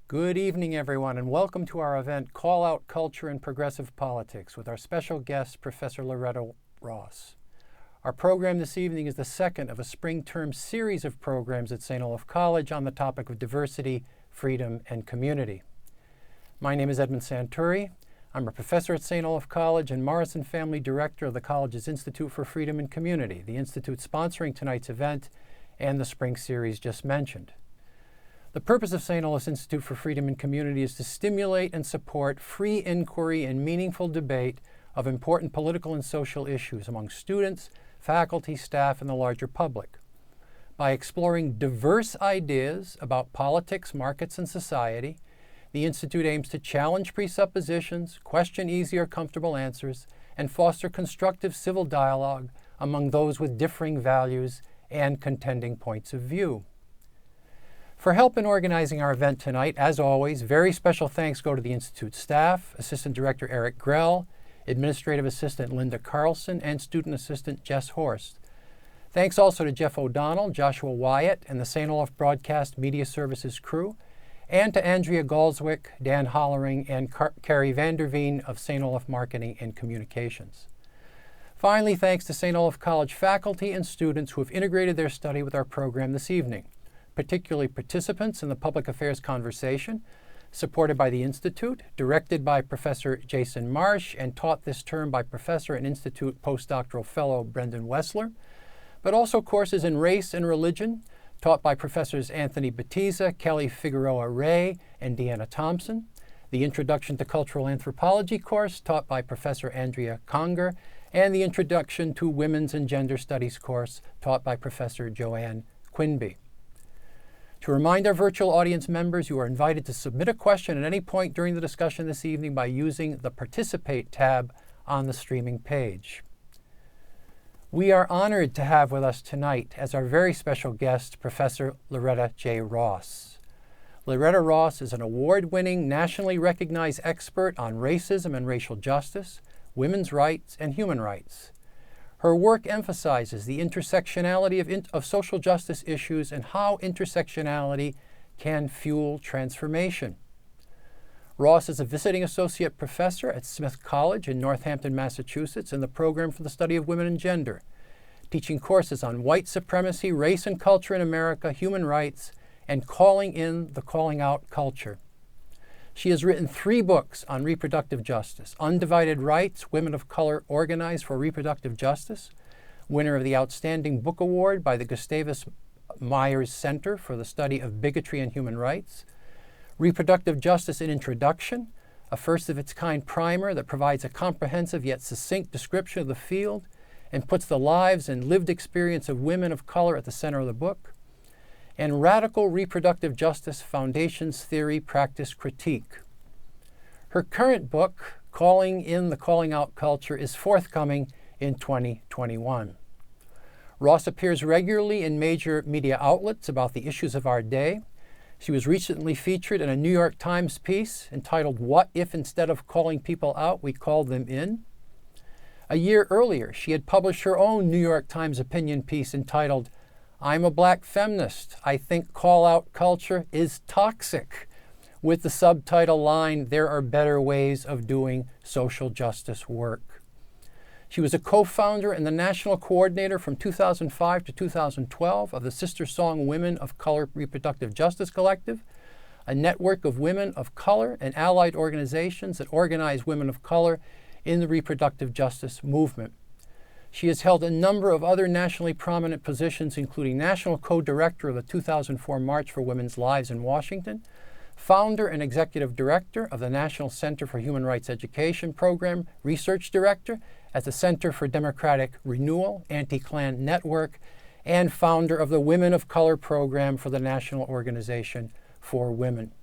Good evening, everyone, and welcome to our event, Call Out Culture and Progressive Politics, with our special guest, Professor Loretta Ross. Our program this evening is the second of a spring term series of programs at St. Olaf College on the topic of diversity, freedom, and community. My name is Edmund Santuri. I'm a professor at St. Olaf College and Morrison Family Director of the college's Institute for Freedom and Community, the institute sponsoring tonight's event and the spring series just mentioned. The purpose of St. Olaf's Institute for Freedom and Community is to stimulate and support free inquiry and meaningful debate of important political and social issues among students, faculty, staff, and the larger public. By exploring diverse ideas about politics, markets, and society, the Institute aims to challenge presuppositions, question easy or comfortable answers, and foster constructive civil dialogue among those with differing values and contending points of view. For help in organizing our event tonight, as always, very special thanks go to the Institute staff, Assistant Director Eric Grell, Administrative Assistant Linda Carlson, and Student Assistant Jess Horst. Thanks also to Jeff O'Donnell, Joshua Wyatt, and the St. Olaf Broadcast Media Services crew, and to Andrea Galswick, Dan Hollering, and Carrie Vanderveen of St. Olaf Marketing and Communications. Finally, thanks to St. Olaf College faculty and students who have integrated their study with our program this evening, particularly participants in the public affairs conversation, supported by the Institute, directed by Professor Jason Marsh, and taught this term by Professor and Institute postdoctoral fellow Brendan Wessler, but also courses in race and religion, taught by Professors Anthony Batiza, Kelly Figueroa Ray, and Deanna Thompson, the Introduction to Cultural Anthropology course, taught by Professor Andrea Conger, and the Introduction to Women's and Gender Studies course, taught by Professor Joanne Quinby. To remind our virtual audience members, you are invited to submit a question at any point during the discussion this evening by using the Participate tab on the streaming page. We are honored to have with us tonight as our very special guest, Professor Loretta J. Ross. Loretta Ross is an award-winning, nationally recognized expert on racism and racial justice, women's rights, and human rights. Her work emphasizes the intersectionality of social justice issues and how intersectionality can fuel transformation. Ross is a visiting associate professor at Smith College in Northampton, Massachusetts, in the program for the study of women and gender, teaching courses on white supremacy, race and culture in America, human rights, and calling in the calling out culture. She has written 3 books on reproductive justice: Undivided Rights, Women of Color Organized for Reproductive Justice, winner of the Outstanding Book Award by the Gustavus Myers Center for the Study of Bigotry and Human Rights, Reproductive Justice in Introduction, a first-of-its-kind primer that provides a comprehensive yet succinct description of the field and puts the lives and lived experience of women of color at the center of the book, and Radical Reproductive Justice Foundations Theory Practice Critique. Her current book, Calling in the Calling Out Culture, is forthcoming in 2021. Ross appears regularly in major media outlets about the issues of our day. She was recently featured in a New York Times piece entitled, "What If Instead of Calling People Out, We Called Them In?" A year earlier, she had published her own New York Times opinion piece entitled, "I'm a Black feminist. I think call-out culture is toxic," with the subtitle line, "There are better ways of doing social justice work." She was a co-founder and the national coordinator from 2005 to 2012 of the Sister Song Women of Color Reproductive Justice Collective, a network of women of color and allied organizations that organize women of color in the reproductive justice movement. She has held a number of other nationally prominent positions, including National Co-Director of the 2004 March for Women's Lives in Washington, Founder and Executive Director of the National Center for Human Rights Education Program, Research Director at the Center for Democratic Renewal, Anti-Klan Network, and founder of the Women of Color Program for the National Organization for Women.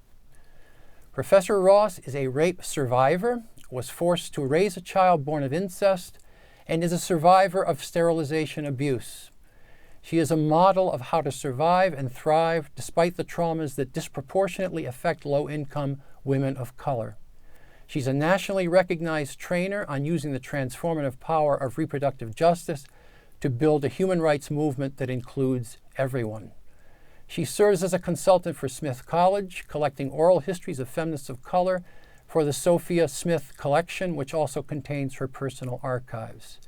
Professor Ross is a rape survivor, was forced to raise a child born of incest, and is a survivor of sterilization abuse. She is a model of how to survive and thrive despite the traumas that disproportionately affect low-income women of color. She's a nationally recognized trainer on using the transformative power of reproductive justice to build a human rights movement that includes everyone. She serves as a consultant for Smith College, collecting oral histories of feminists of color for the Sophia Smith Collection, which also contains her personal archives.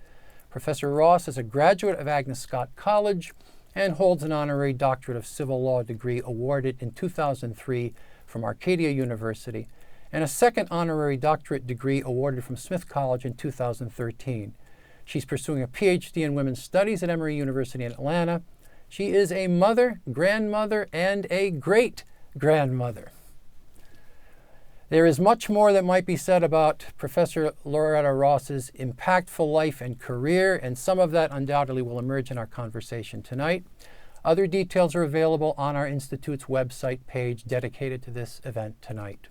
Professor Ross is a graduate of Agnes Scott College and holds an honorary doctorate of civil law degree awarded in 2003 from Arcadia University, and a second honorary doctorate degree awarded from Smith College in 2013. She's pursuing a PhD in women's studies at Emory University in Atlanta. She is a mother, grandmother, and a great-grandmother. There is much more that might be said about Professor Loretta Ross's impactful life and career, and some of that undoubtedly will emerge in our conversation tonight. Other details are available on our Institute's website page dedicated to this event tonight.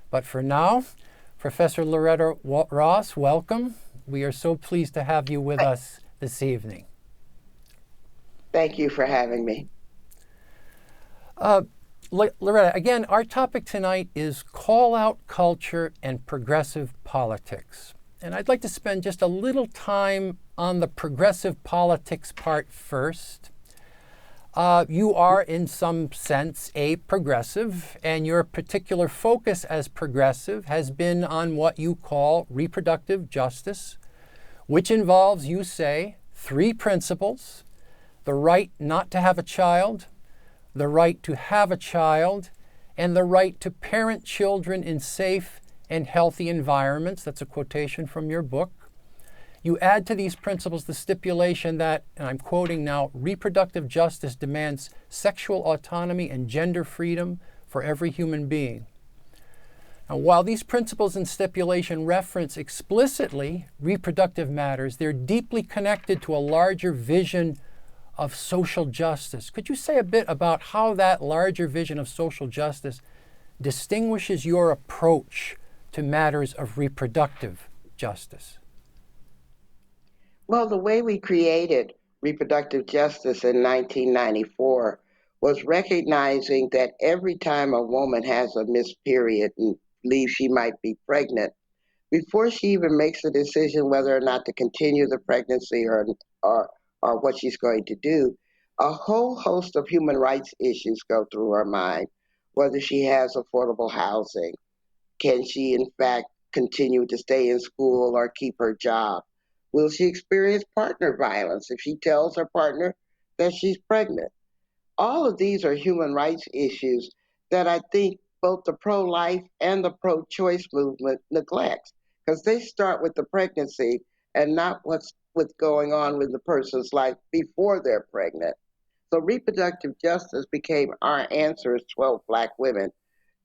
But for now, Professor Loretta Ross, welcome. We are so pleased to have you with us this evening. Thank you for having me. Loretta, again, our topic tonight is call-out culture and progressive politics. And I'd like to spend just a little time on the progressive politics part first. You are, in some sense, a progressive, and your particular focus as progressive has been on what you call reproductive justice, which involves, you say, three principles: the right not to have a child, the right to have a child, and the right to parent children in safe and healthy environments. That's a quotation from your book. You add to these principles the stipulation that, and I'm quoting now, reproductive justice demands sexual autonomy and gender freedom for every human being. Now, while these principles and stipulation reference explicitly reproductive matters, they're deeply connected to a larger vision of social justice. Could you say a bit about how that larger vision of social justice distinguishes your approach to matters of reproductive justice? Well, the way we created reproductive justice in 1994 was recognizing that every time a woman has a missed period and believes she might be pregnant, before she even makes a decision whether or not to continue the pregnancy or what she's going to do, a whole host of human rights issues go through her mind. Whether she has affordable housing, can she in fact continue to stay in school or keep her job? Will she experience partner violence if she tells her partner that she's pregnant? All of these are human rights issues that I think both the pro-life and the pro-choice movement neglects, because they start with the pregnancy and not what's going on with the person's life before they're pregnant. So reproductive justice became our answer as 12 Black women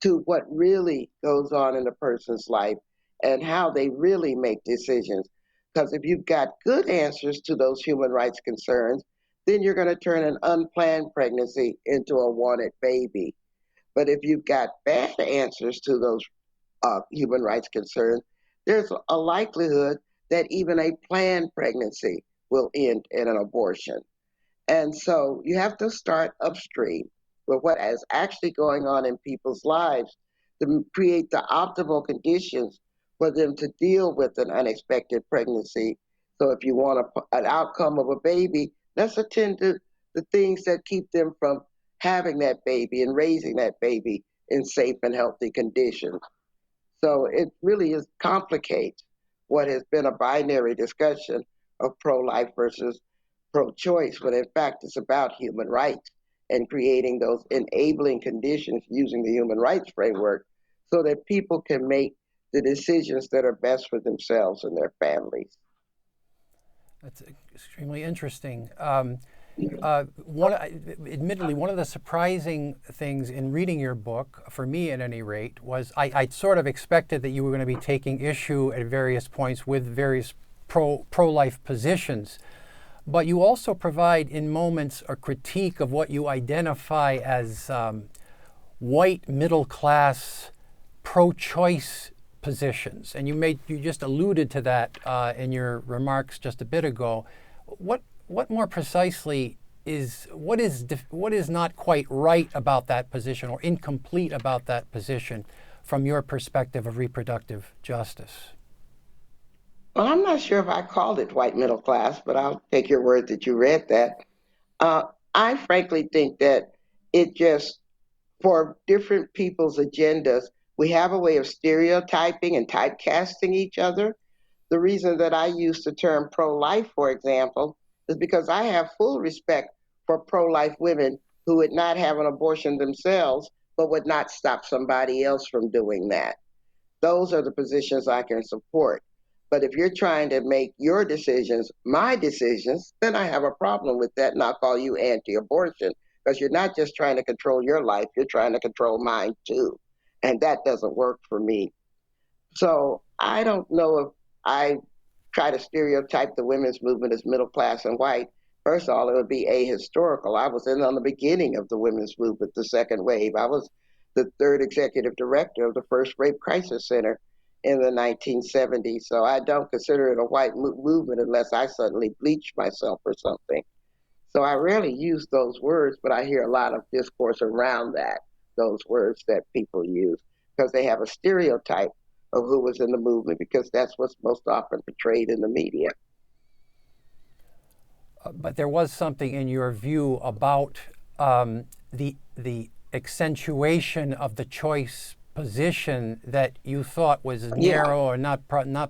to what really goes on in a person's life and how they really make decisions. Because if you've got good answers to those human rights concerns, then you're going to turn an unplanned pregnancy into a wanted baby. But if you've got bad answers to those human rights concerns, there's a likelihood that even a planned pregnancy will end in an abortion. And so you have to start upstream with what is actually going on in people's lives to create the optimal conditions for them to deal with an unexpected pregnancy. So if you want an outcome of a baby, let's attend to the things that keep them from having that baby and raising that baby in safe and healthy conditions. So it really is complicates what has been a binary discussion of pro-life versus pro-choice, when in fact it's about human rights and creating those enabling conditions using the human rights framework so that people can make the decisions that are best for themselves and their families. That's extremely interesting. Admittedly, one of the surprising things in reading your book, for me at any rate, was I sort of expected that you were going to be taking issue at various points with various pro-life positions. But you also provide in moments a critique of what you identify as white middle-class pro-choice positions. And you just alluded to that in your remarks just a bit ago. What more precisely what is not quite right about that position or incomplete about that position from your perspective of reproductive justice? Well, I'm not sure if I called it white middle class, but I'll take your word that you read that. I frankly think that It just, for different people's agendas, we have a way of stereotyping and typecasting each other. The reason that I use the term pro life, for example, is because I have full respect for pro life women who would not have an abortion themselves, but would not stop somebody else from doing that. Those are the positions I can support. But if you're trying to make your decisions my decisions, then I have a problem with that, and I'll call you anti abortion because you're not just trying to control your life, you're trying to control mine too. And that doesn't work for me. So I don't know if I try to stereotype the women's movement as middle class and white. First of all, it would be ahistorical. I was in on the beginning of the women's movement, the second wave. I was the third executive director of the first rape crisis center in the 1970s. So I don't consider it a white movement unless I suddenly bleach myself or something. So I rarely use those words, but I hear a lot of discourse around that, those words that people use, because they have a stereotype of who was in the movement, because that's what's most often portrayed in the media. But there was something in your view about the accentuation of the choice position that you thought was narrow or not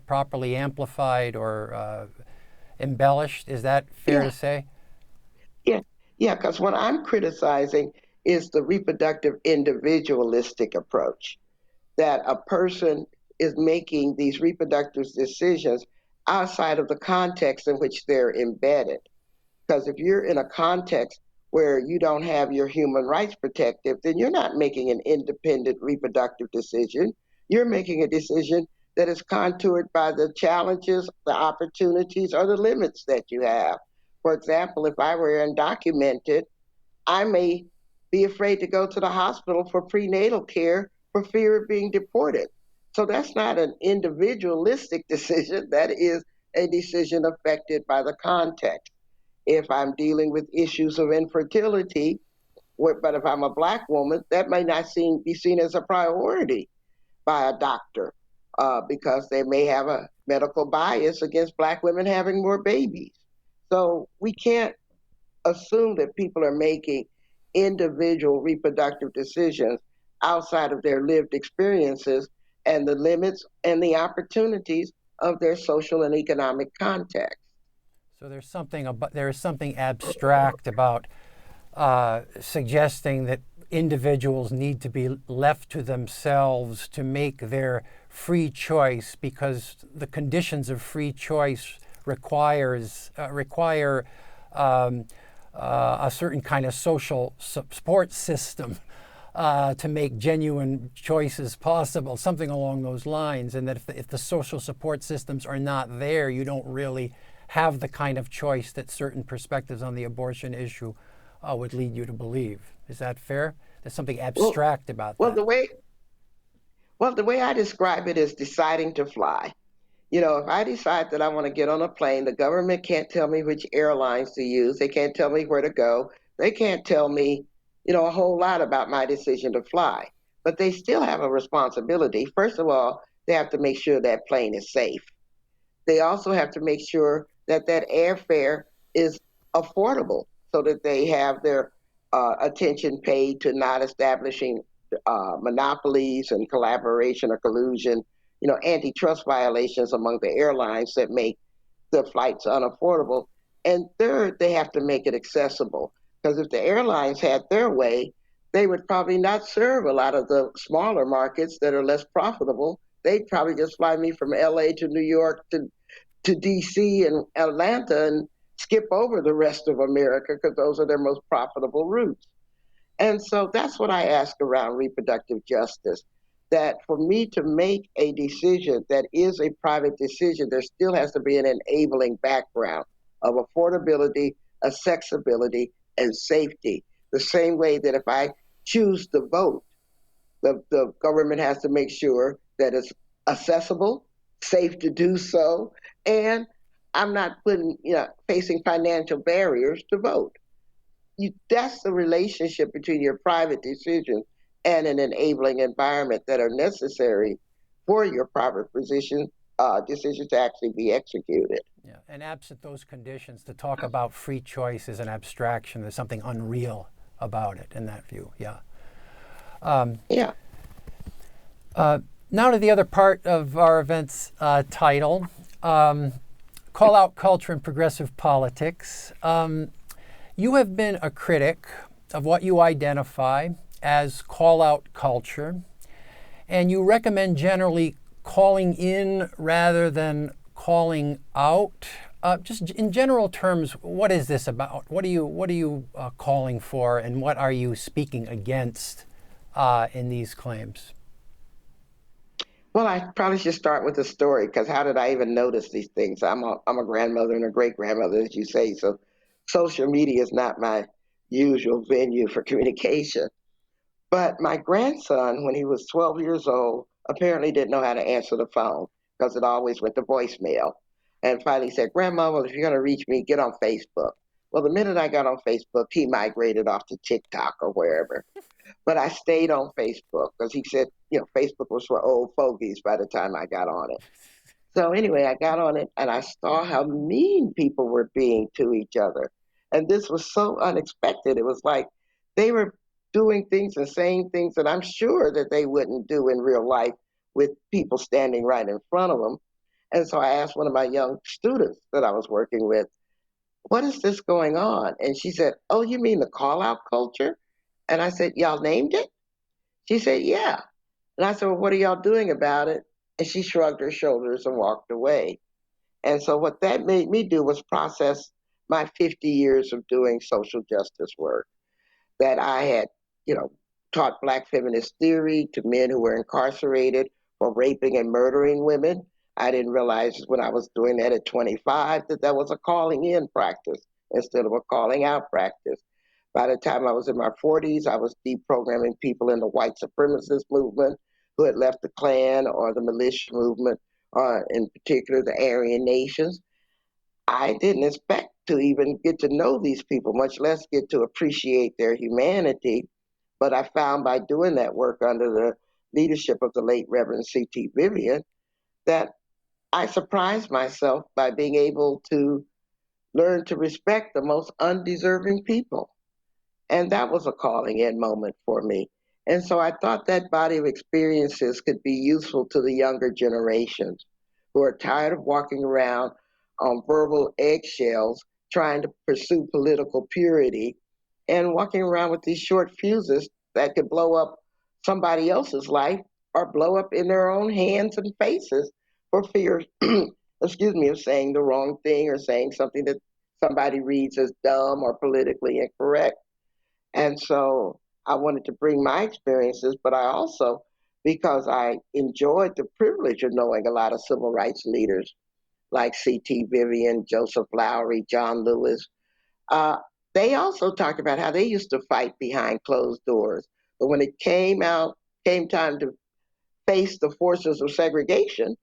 properly amplified or embellished. Is that fair to say? Yeah, because what I'm criticizing is the reproductive individualistic approach, that a person is making these reproductive decisions outside of the context in which they're embedded. Because if you're in a context where you don't have your human rights protected, then you're not making an independent reproductive decision. You're making a decision that is contoured by the challenges, the opportunities, or the limits that you have. For example, if I were undocumented, I may be afraid to go to the hospital for prenatal care for fear of being deported. So that's not an individualistic decision. That is a decision affected by the context. If I'm dealing with issues of infertility, but if I'm a Black woman, that may not be seen as a priority by a doctor because they may have a medical bias against Black women having more babies. So we can't assume that people are making individual reproductive decisions outside of their lived experiences and the limits and the opportunities of their social and economic context. So there is something abstract about suggesting that individuals need to be left to themselves to make their free choice because the conditions of free choice require a certain kind of social support system to make genuine choices possible, something along those lines, and that if the social support systems are not there, you don't really have the kind of choice that certain perspectives on the abortion issue would lead you to believe. Is that fair? There's something abstract about well, that. the way I describe it is deciding to fly. You know, if I decide that I want to get on a plane, the government can't tell me which airlines to use. They can't tell me where to go. They can't tell me, a whole lot about my decision to fly. But they still have a responsibility. First of all, they have to make sure that plane is safe. They also have to make sure that that airfare is affordable so that they have their attention paid to not establishing monopolies and collaboration or collusion, antitrust violations among the airlines that make the flights unaffordable. And third, they have to make it accessible. Because if the airlines had their way, they would probably not serve a lot of the smaller markets that are less profitable. They'd probably just fly me from LA to New York to DC and Atlanta and skip over the rest of America because those are their most profitable routes. And so that's what I ask around reproductive justice, that for me to make a decision that is a private decision, there still has to be an enabling background of affordability, accessibility, and safety. The same way that if I choose to vote, the government has to make sure that it's accessible, safe to do so, and I'm not facing financial barriers to vote. That's the relationship between your private decision and an enabling environment that are necessary for your private decision to actually be executed. Yeah, and absent those conditions, to talk about free choice is an abstraction. There's something unreal about it in that view. Yeah. Yeah. Now to the other part of our event's title, Call Out Culture and Progressive Politics. You have been a critic of what you identify as call-out culture, and you recommend generally calling in rather than calling out. Just in general terms, what is this about? What are you calling for, and what are you speaking against in these claims? Well, I probably should start with a story, because how did I even notice these things? I'm a grandmother and a great grandmother, as you say, so social media is not my usual venue for communication. But my grandson, when he was 12 years old, apparently didn't know how to answer the phone because it always went to voicemail. And finally said, Grandma, well, if you're going to reach me, get on Facebook. Well, the minute I got on Facebook, he migrated off to TikTok or wherever. But I stayed on Facebook because he said, Facebook was for old fogies by the time I got on it. So anyway, I got on it and I saw how mean people were being to each other. And this was so unexpected. It was like they were doing things and saying things that I'm sure that they wouldn't do in real life with people standing right in front of them. And so I asked one of my young students that I was working with, what is this going on? And she said, oh, you mean the call out culture? And I said, y'all named it? She said, yeah. And I said, well, what are y'all doing about it? And she shrugged her shoulders and walked away. And so what that made me do was process my 50 years of doing social justice work, that I had, taught Black feminist theory to men who were incarcerated for raping and murdering women. I didn't realize when I was doing that at 25 that that was a calling in practice instead of a calling out practice. By the time I was in my 40s, I was deprogramming people in the white supremacist movement who had left the Klan or the militia movement, or in particular the Aryan nations. I didn't expect to even get to know these people, much less get to appreciate their humanity. But I found by doing that work under the leadership of the late Reverend C.T. Vivian that I surprised myself by being able to learn to respect the most undeserving people. And that was a calling in moment for me. And so I thought that body of experiences could be useful to the younger generations who are tired of walking around on verbal eggshells trying to pursue political purity and walking around with these short fuses that could blow up somebody else's life or blow up in their own hands and faces for fear, excuse me, of saying the wrong thing or saying something that somebody reads as dumb or politically incorrect. And so I wanted to bring my experiences, but I also, because I enjoyed the privilege of knowing a lot of civil rights leaders like C.T. Vivian, Joseph Lowery, John Lewis, uh, they also talked about how they used to fight behind closed doors. But when it came time to face the forces of segregation,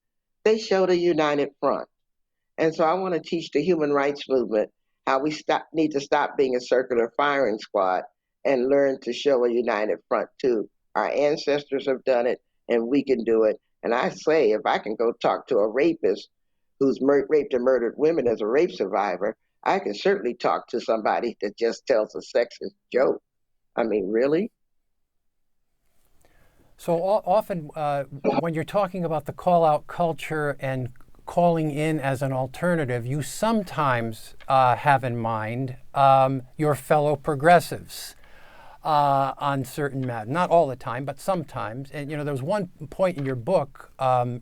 they showed a united front. And so I want to teach the human rights movement how we need to stop being a circular firing squad and learn to show a united front too. Our ancestors have done it, and we can do it. And I say, if I can go talk to a rapist who's raped and murdered women as a rape survivor, I can certainly talk to somebody that just tells a sexist joke. I mean, really? So often when you're talking about the call-out culture and calling in as an alternative, you sometimes have in mind your fellow progressives on certain matters. Not all the time, but sometimes. And there was one point in your book,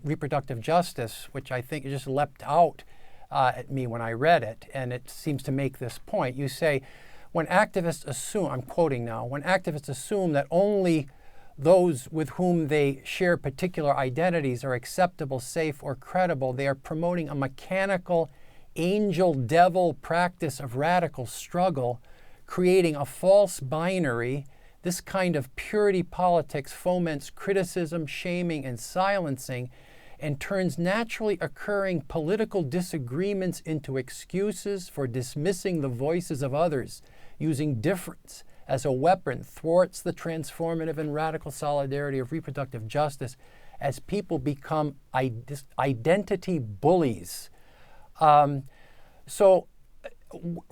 Reproductive Justice, which I think just leapt out at me when I read it, and it seems to make this point. You say, when activists assume, I'm quoting now, when activists assume that only those with whom they share particular identities are acceptable, safe, or credible, they are promoting a mechanical angel-devil practice of radical struggle, creating a false binary. This kind of purity politics foments criticism, shaming, and silencing, and turns naturally occurring political disagreements into excuses for dismissing the voices of others, using difference as a weapon, thwarts the transformative and radical solidarity of reproductive justice as people become identity bullies. So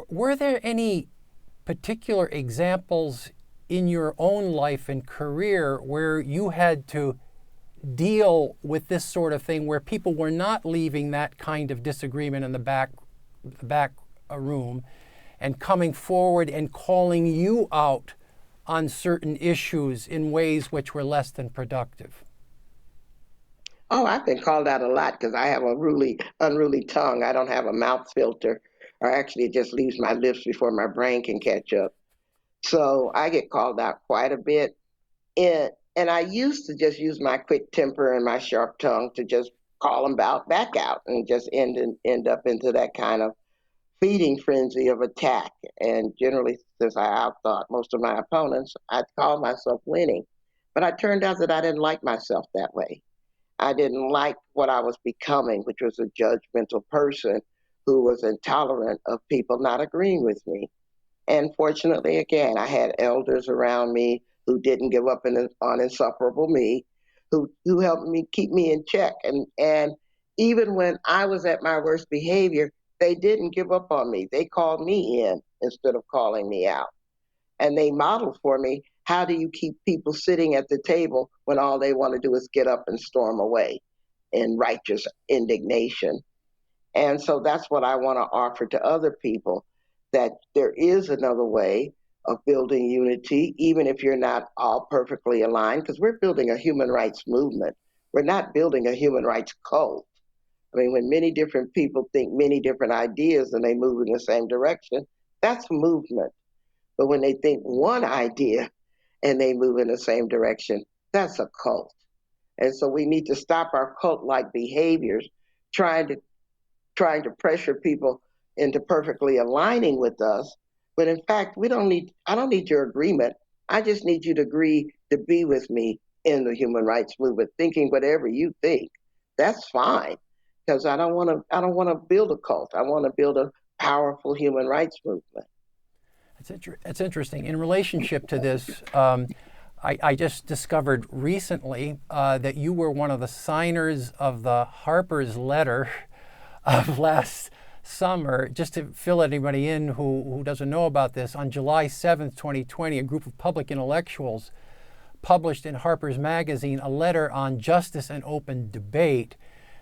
were there any particular examples in your own life and career where you had to deal with this sort of thing, where people were not leaving that kind of disagreement in the back room and coming forward and calling you out on certain issues in ways which were less than productive? Oh, I've been called out a lot because I have a unruly tongue. I don't have a mouth filter, or actually, it just leaves my lips before my brain can catch up. So I get called out quite a bit. And I used to just use my quick temper and my sharp tongue to just call them back out and just end up into that kind of feeding frenzy of attack. And generally, since I outthought most of my opponents, I called myself winning. But I turned out that I didn't like myself that way. I didn't like what I was becoming, which was a judgmental person who was intolerant of people not agreeing with me. And fortunately, again, I had elders around me who didn't give up on insufferable me, who helped me keep me in check. And even when I was at my worst behavior, they didn't give up on me. They called me in instead of calling me out. And they modeled for me, how do you keep people sitting at the table when all they want to do is get up and storm away in righteous indignation? And so that's what I want to offer to other people, that there is another way of building unity, even if you're not all perfectly aligned, because we're building a human rights movement. We're not building a human rights cult. I mean, when many different people think many different ideas and they move in the same direction, that's movement. But when they think one idea and they move in the same direction, that's a cult. And so we need to stop our cult-like behaviors, trying to pressure people into perfectly aligning with us. But in fact, I don't need your agreement. I just need you to agree to be with me in the human rights movement, thinking whatever you think. That's fine. Because I don't want to build a cult. I want to build a powerful human rights movement. It's interesting. In relationship to this, I just discovered recently that you were one of the signers of the Harper's letter of last summer. Just to fill anybody in who doesn't know about this, on July 7th, 2020, a group of public intellectuals published in Harper's Magazine a letter on justice and open debate.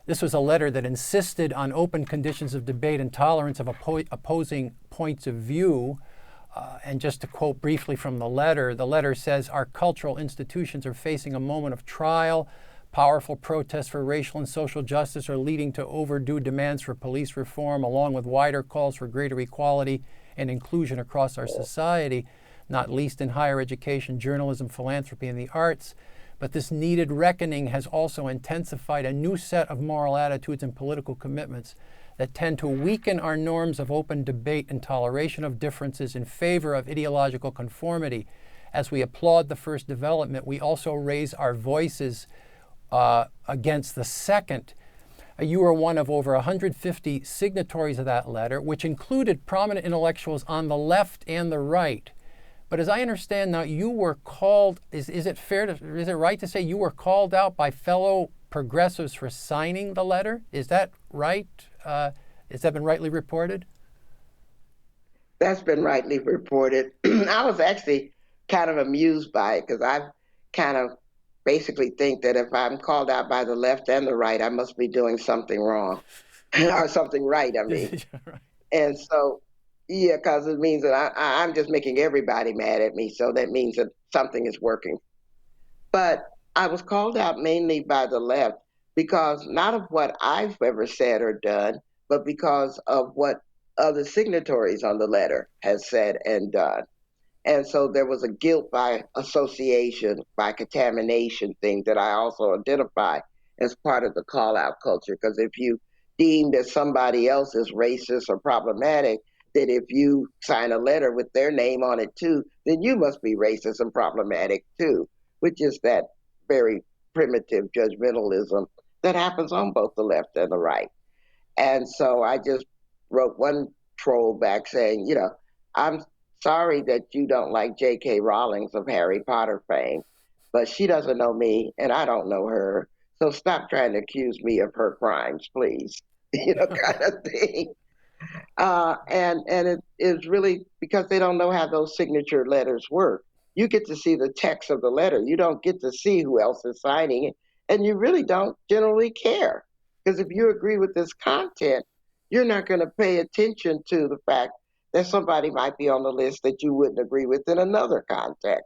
This was a letter that insisted on open conditions of debate and tolerance of opposing points of view. And just to quote briefly from the letter says, "Our cultural institutions are facing a moment of trial. Powerful protests for racial and social justice are leading to overdue demands for police reform, along with wider calls for greater equality and inclusion across our society, not least in higher education, journalism, philanthropy, and the arts. But this needed reckoning has also intensified a new set of moral attitudes and political commitments that tend to weaken our norms of open debate and toleration of differences in favor of ideological conformity. As we applaud the first development, we also raise our voices against the second." You are one of over 150 signatories of that letter, which included prominent intellectuals on the left and the right. But as I understand now, you were called, is it right to say you were called out by fellow progressives for signing the letter? Is that right? Has that been rightly reported? That's been rightly reported. I was actually kind of amused by it because I kind of basically think that if I'm called out by the left and the right, I must be doing something wrong or something right, I mean. Right. And so, yeah, because it means that I'm just making everybody mad at me. So that means that something is working. But I was called out mainly by the left because not of what I've ever said or done, but because of what other signatories on the letter has said and done. And so there was a guilt by association, by contamination thing that I also identify as part of the call out culture. Because if you deem that somebody else is racist or problematic, that if you sign a letter with their name on it too, then you must be racist and problematic too, which is that very primitive judgmentalism that happens on both the left and the right. And so I just wrote one troll back saying, I'm sorry that you don't like J.K. Rowling's of Harry Potter fame, but she doesn't know me and I don't know her. So stop trying to accuse me of her crimes, please. Kind of thing. And it is really because they don't know how those signature letters work. you get to see the text of the letter. You don't get to see who else is signing it, and you really don't generally care. Because if you agree with this content, you're not going to pay attention to the fact that somebody might be on the list that you wouldn't agree with in another context.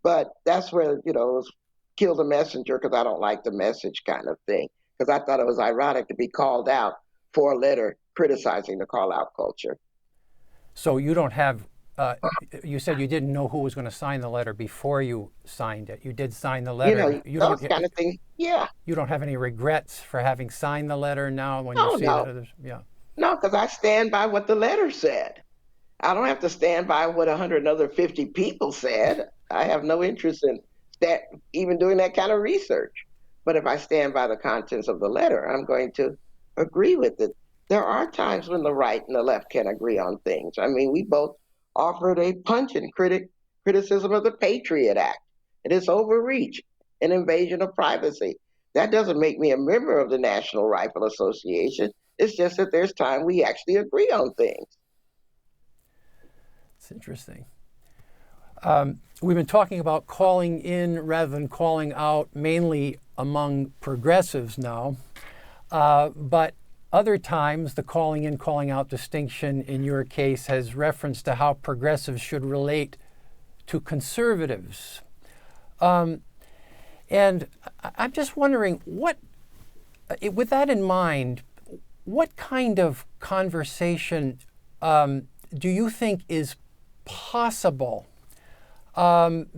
But that's where, it was kill the messenger because I don't like the message kind of thing. Because I thought it was ironic to be called out for a letter criticizing the call out culture. So you don't have, you said you didn't know who was going to sign the letter before you signed it. You did sign the letter. Those kind of things. Yeah. You don't have any regrets for having signed the letter now when you see that others, yeah. No, because I stand by what the letter said. I don't have to stand by what 150 people said. I have no interest in that, even doing that kind of research. But if I stand by the contents of the letter, I'm going to agree with it. There are times when the right and the left can agree on things. I mean, we both offered a pungent criticism of the Patriot Act and its overreach and invasion of privacy. That doesn't make me a member of the National Rifle Association. It's just that there's time we actually agree on things. It's interesting. We've been talking about calling in rather than calling out, mainly among progressives now. But other times, the calling in, calling out distinction in your case has reference to how progressives should relate to conservatives. And I'm just wondering, with that in mind, what kind of conversation do you think is possible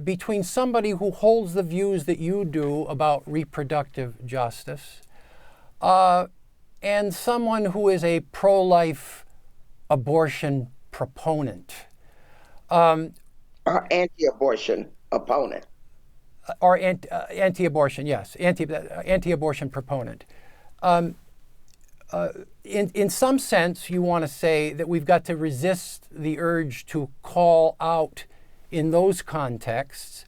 between somebody who holds the views that you do about reproductive justice and someone who is a pro-life abortion proponent? Or anti-abortion opponent. Or anti-abortion, yes, anti-abortion proponent. In some sense, you want to say that we've got to resist the urge to call out in those contexts.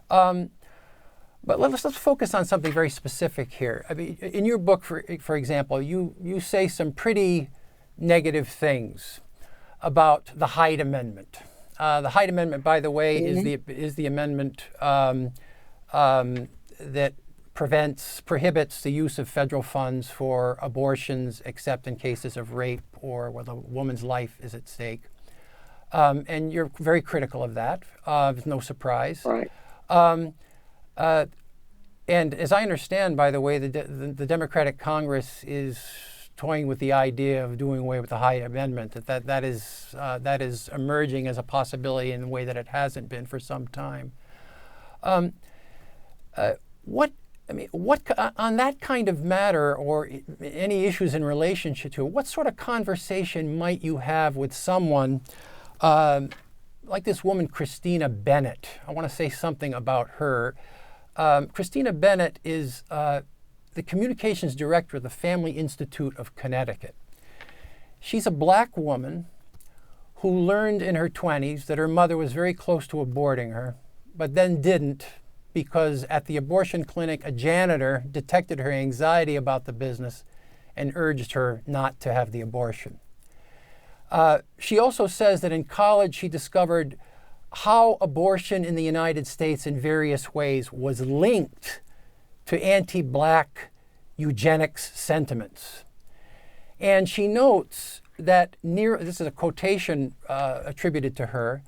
But let's focus on something very specific here. I mean, in your book, for example, you say some pretty negative things about the Hyde Amendment. The Hyde Amendment, by the way, is the amendment that prohibits the use of federal funds for abortions except in cases of rape or where the woman's life is at stake. And you're very critical of that. It's no surprise. Right. And as I understand, by the way, the Democratic Congress is toying with the idea of doing away with the Hyde Amendment. That is emerging as a possibility in a way that it hasn't been for some time. What on that kind of matter, or any issues in relationship to it, what sort of conversation might you have with someone like this woman, Christina Bennett? I want to say something about her. Christina Bennett is the communications director of the Family Institute of Connecticut. She's a black woman who learned in her 20s that her mother was very close to aborting her, but then didn't, because at the abortion clinic, a janitor detected her anxiety about the business and urged her not to have the abortion. She also says that in college she discovered how abortion in the United States in various ways was linked to anti-black eugenics sentiments. And she notes that this is a quotation attributed to her,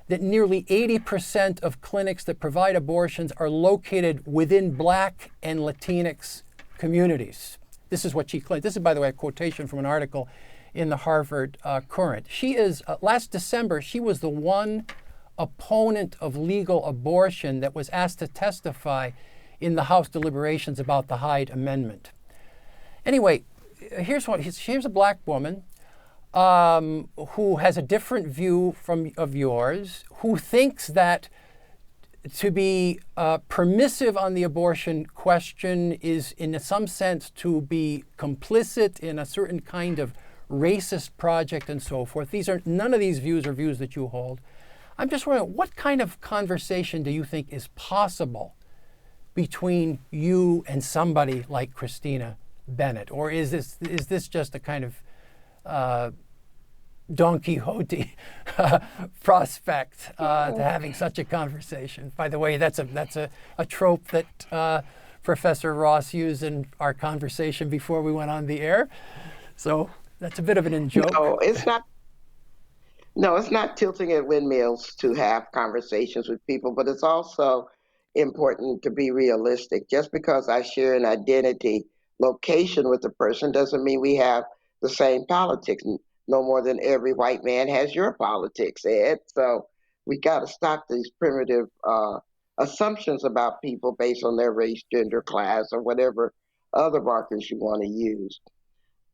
that nearly 80% of clinics that provide abortions are located within Black and Latinx communities. This is what she claimed. This is, by the way, a quotation from an article in the Harvard Current. She is, last December, she was the one opponent of legal abortion that was asked to testify in the House deliberations about the Hyde Amendment. Anyway, here's a black woman who has a different view of yours, who thinks that to be permissive on the abortion question is, in some sense, to be complicit in a certain kind of racist project and so forth. None of these views are views that you hold. I'm just wondering, what kind of conversation do you think is possible between you and somebody like Christina Bennett? Or is this just a kind of Don Quixote prospect to having such a conversation. By the way, that's a trope that Professor Ross used in our conversation before we went on the air. So that's a bit of an in-joke. No, it's not. No, it's not tilting at windmills to have conversations with people, but it's also important to be realistic. Just because I share an identity location with a person doesn't mean we have the same politics, no more than every white man has your politics, Ed. So we got to stop these primitive assumptions about people based on their race, gender, class, or whatever other markers you want to use.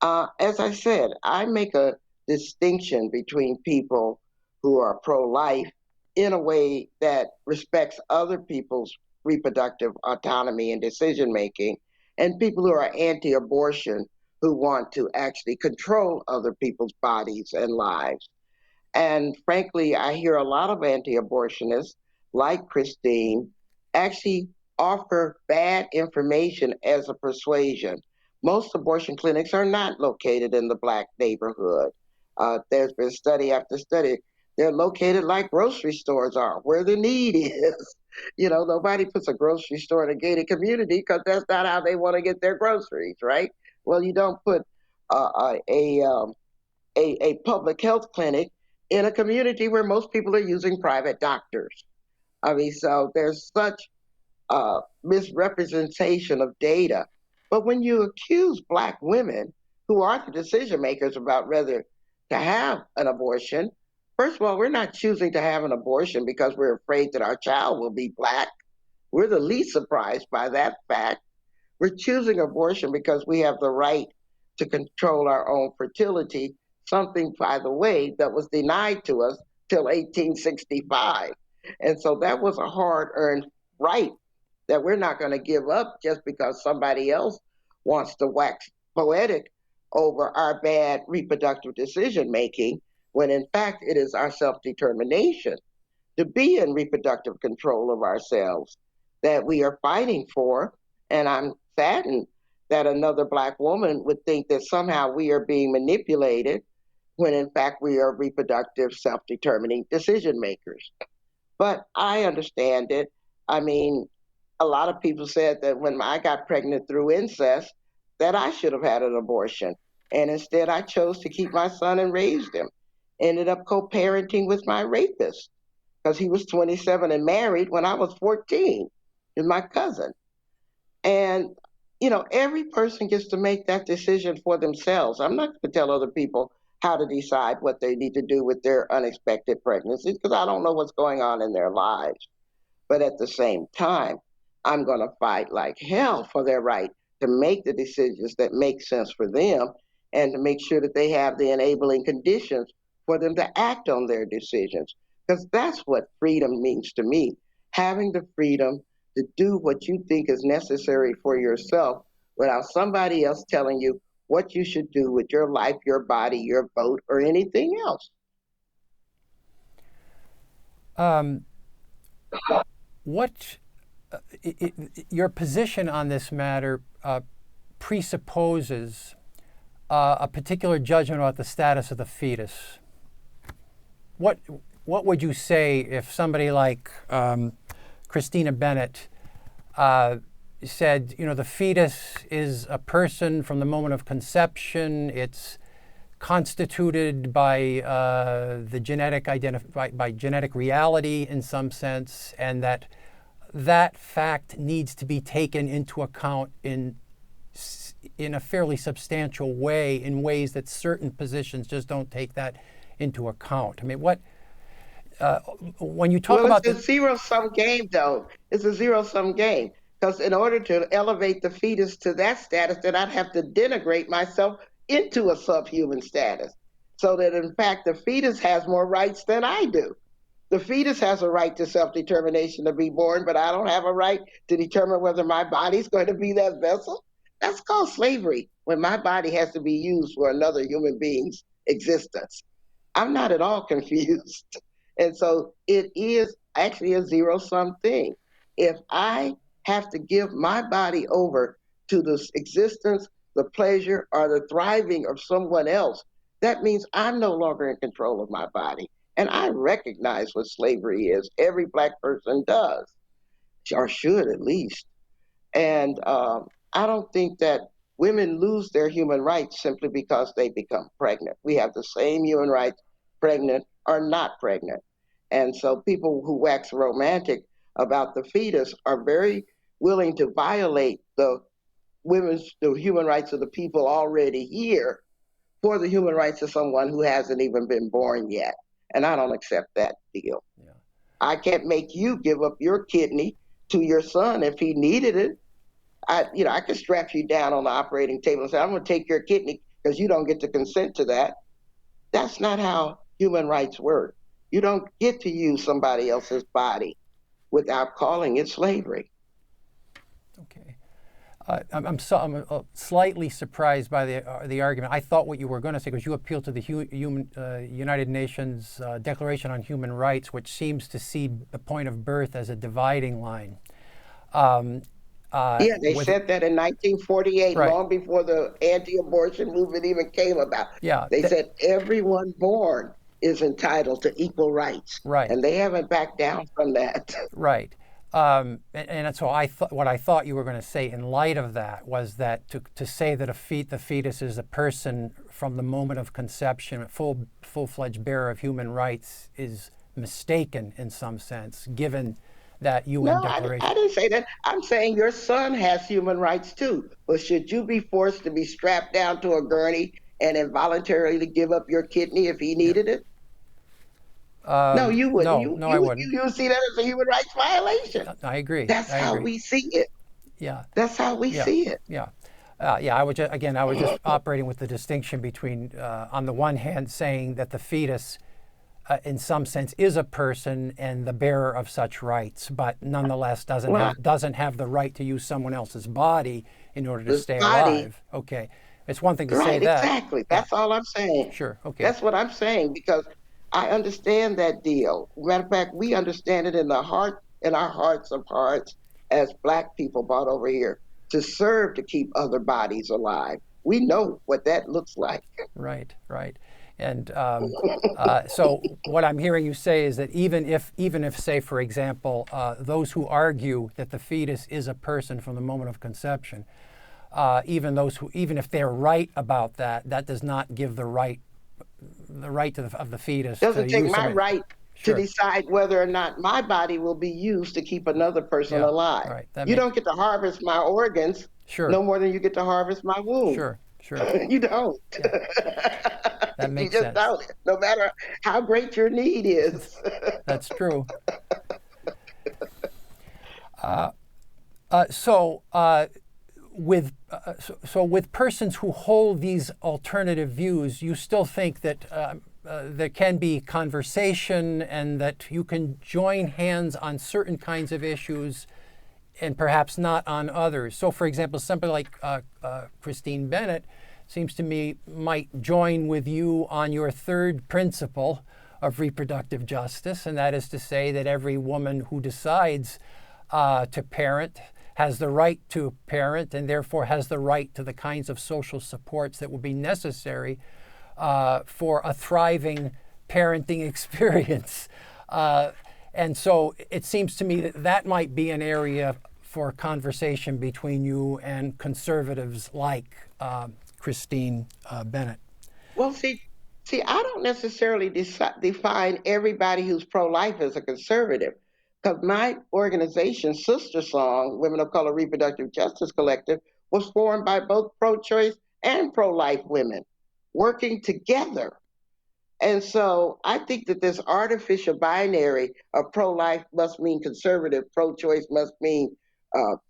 As I said, I make a distinction between people who are pro life in a way that respects other people's reproductive autonomy and decision making, and people who are anti abortion who want to actually control other people's bodies and lives. And frankly, I hear a lot of anti abortionists, like Christine, actually offer bad information as a persuasion. Most abortion clinics are not located in the Black neighborhood. There's been study after study. They're located like grocery stores are, where the need is. You know, nobody puts a grocery store in a gated community because that's not how they want to get their groceries, right? Well, you don't put a public health clinic in a community where most people are using private doctors. I mean, so there's such misrepresentation of data. But when you accuse Black women, who are the decision makers about whether to have an abortion, first of all, we're not choosing to have an abortion because we're afraid that our child will be Black. We're the least surprised by that fact. We're choosing abortion because we have the right to control our own fertility, something, by the way, that was denied to us till 1865. And so that was a hard earned right that we're not going to give up just because somebody else wants to wax poetic over our bad reproductive decision making, when in fact it is our self determination to be in reproductive control of ourselves that we are fighting for. And I'm saddened that another Black woman would think that somehow we are being manipulated when in fact we are reproductive, self determining decision makers. But I understand it. I mean, a lot of people said that when I got pregnant through incest, that I should have had an abortion. And instead, I chose to keep my son and raised him. Ended up co parenting with my rapist because he was 27 and married when I was 14 with my cousin. And, you know, every person gets to make that decision for themselves. I'm not going to tell other people how to decide what they need to do with their unexpected pregnancies because I don't know what's going on in their lives. But at the same time, I'm going to fight like hell for their right to make the decisions that make sense for them and to make sure that they have the enabling conditions for them to act on their decisions. Because that's what freedom means to me, having the freedom to do what you think is necessary for yourself without somebody else telling you what you should do with your life, your body, your vote, or anything else. What your position on this matter presupposes a particular judgment about the status of the fetus. What would you say if somebody like Christina Bennett said, you know, the fetus is a person from the moment of conception. It's constituted by the by genetic reality in some sense, and that fact needs to be taken into account in a fairly substantial way, in ways that certain positions just don't take that into account. I mean, when you talk about it's a zero-sum game, though. It's a zero-sum game because in order to elevate the fetus to that status, then I'd have to denigrate myself into a subhuman status, so that in fact the fetus has more rights than I do. The fetus has a right to self-determination to be born, but I don't have a right to determine whether my body's going to be that vessel. That's called slavery, when my body has to be used for another human being's existence. I'm not at all confused. And so it is actually a zero-sum thing. If I have to give my body over to the existence, the pleasure, or the thriving of someone else, that means I'm no longer in control of my body. And I recognize what slavery is. Every Black person does, or should at least. And I don't think that women lose their human rights simply because they become pregnant. We have the same human rights, pregnant or not pregnant. And so people who wax romantic about the fetus are very willing to violate the human rights of the people already here for the human rights of someone who hasn't even been born yet. And I don't accept that deal. Yeah. I can't make you give up your kidney to your son if he needed it. I could strap you down on the operating table and say, I'm going to take your kidney because you don't get to consent to that. That's not how human rights work. You don't get to use somebody else's body without calling it slavery. Okay. I'm slightly surprised by the argument. I thought what you were going to say, because you appeal to the United Nations Declaration on Human Rights, which seems to see the point of birth as a dividing line. They said that in 1948, right, long before the anti-abortion movement even came about. Yeah, they said everyone born is entitled to equal rights. Right. And they haven't backed down from that. Right. And so what I thought you were going to say in light of that was that to say that the fetus is a person from the moment of conception, a full-fledged bearer of human rights, is mistaken in some sense, given that UN declaration. I didn't say that. I'm saying your son has human rights too. But should you be forced to be strapped down to a gurney and involuntarily give up your kidney if he needed it? No, you wouldn't. I wouldn't. You see that as a human rights violation. I agree. That's how we see it. Yeah. That's how we see it. Yeah. I was just operating with the distinction between, on the one hand, saying that the fetus, in some sense, is a person and the bearer of such rights, but nonetheless doesn't have the right to use someone else's body in order to stay alive. Okay. It's one thing to say that. Exactly. That's all I'm saying. Sure. Okay. That's what I'm saying, because I understand that deal. Matter of fact, we understand it in our hearts of hearts as Black people brought over here to serve to keep other bodies alive. We know what that looks like. Right. And so what I'm hearing you say is that even if, say, for example, those who argue that the fetus is a person from the moment of conception, even if they're right about that, that does not give the right of the fetus. Doesn't take my right to decide whether or not my body will be used to keep another person alive. Right. You don't get to harvest my organs no more than you get to harvest my womb. Sure. You don't. Yeah. That makes sense. Don't, no matter how great your need is. That's true. So with persons who hold these alternative views, you still think that there can be conversation and that you can join hands on certain kinds of issues and perhaps not on others. So, for example, somebody like Christine Bennett seems to me might join with you on your third principle of reproductive justice, and that is to say that every woman who decides to parent has the right to parent and therefore has the right to the kinds of social supports that will be necessary for a thriving parenting experience. And so it seems to me that might be an area for conversation between you and conservatives like Christine Bennett. Well, see, I don't necessarily define everybody who's pro-life as a conservative, because my organization's sister song, Women of Color Reproductive Justice Collective, was formed by both pro-choice and pro-life women working together. And so I think that this artificial binary of pro-life must mean conservative, pro-choice must mean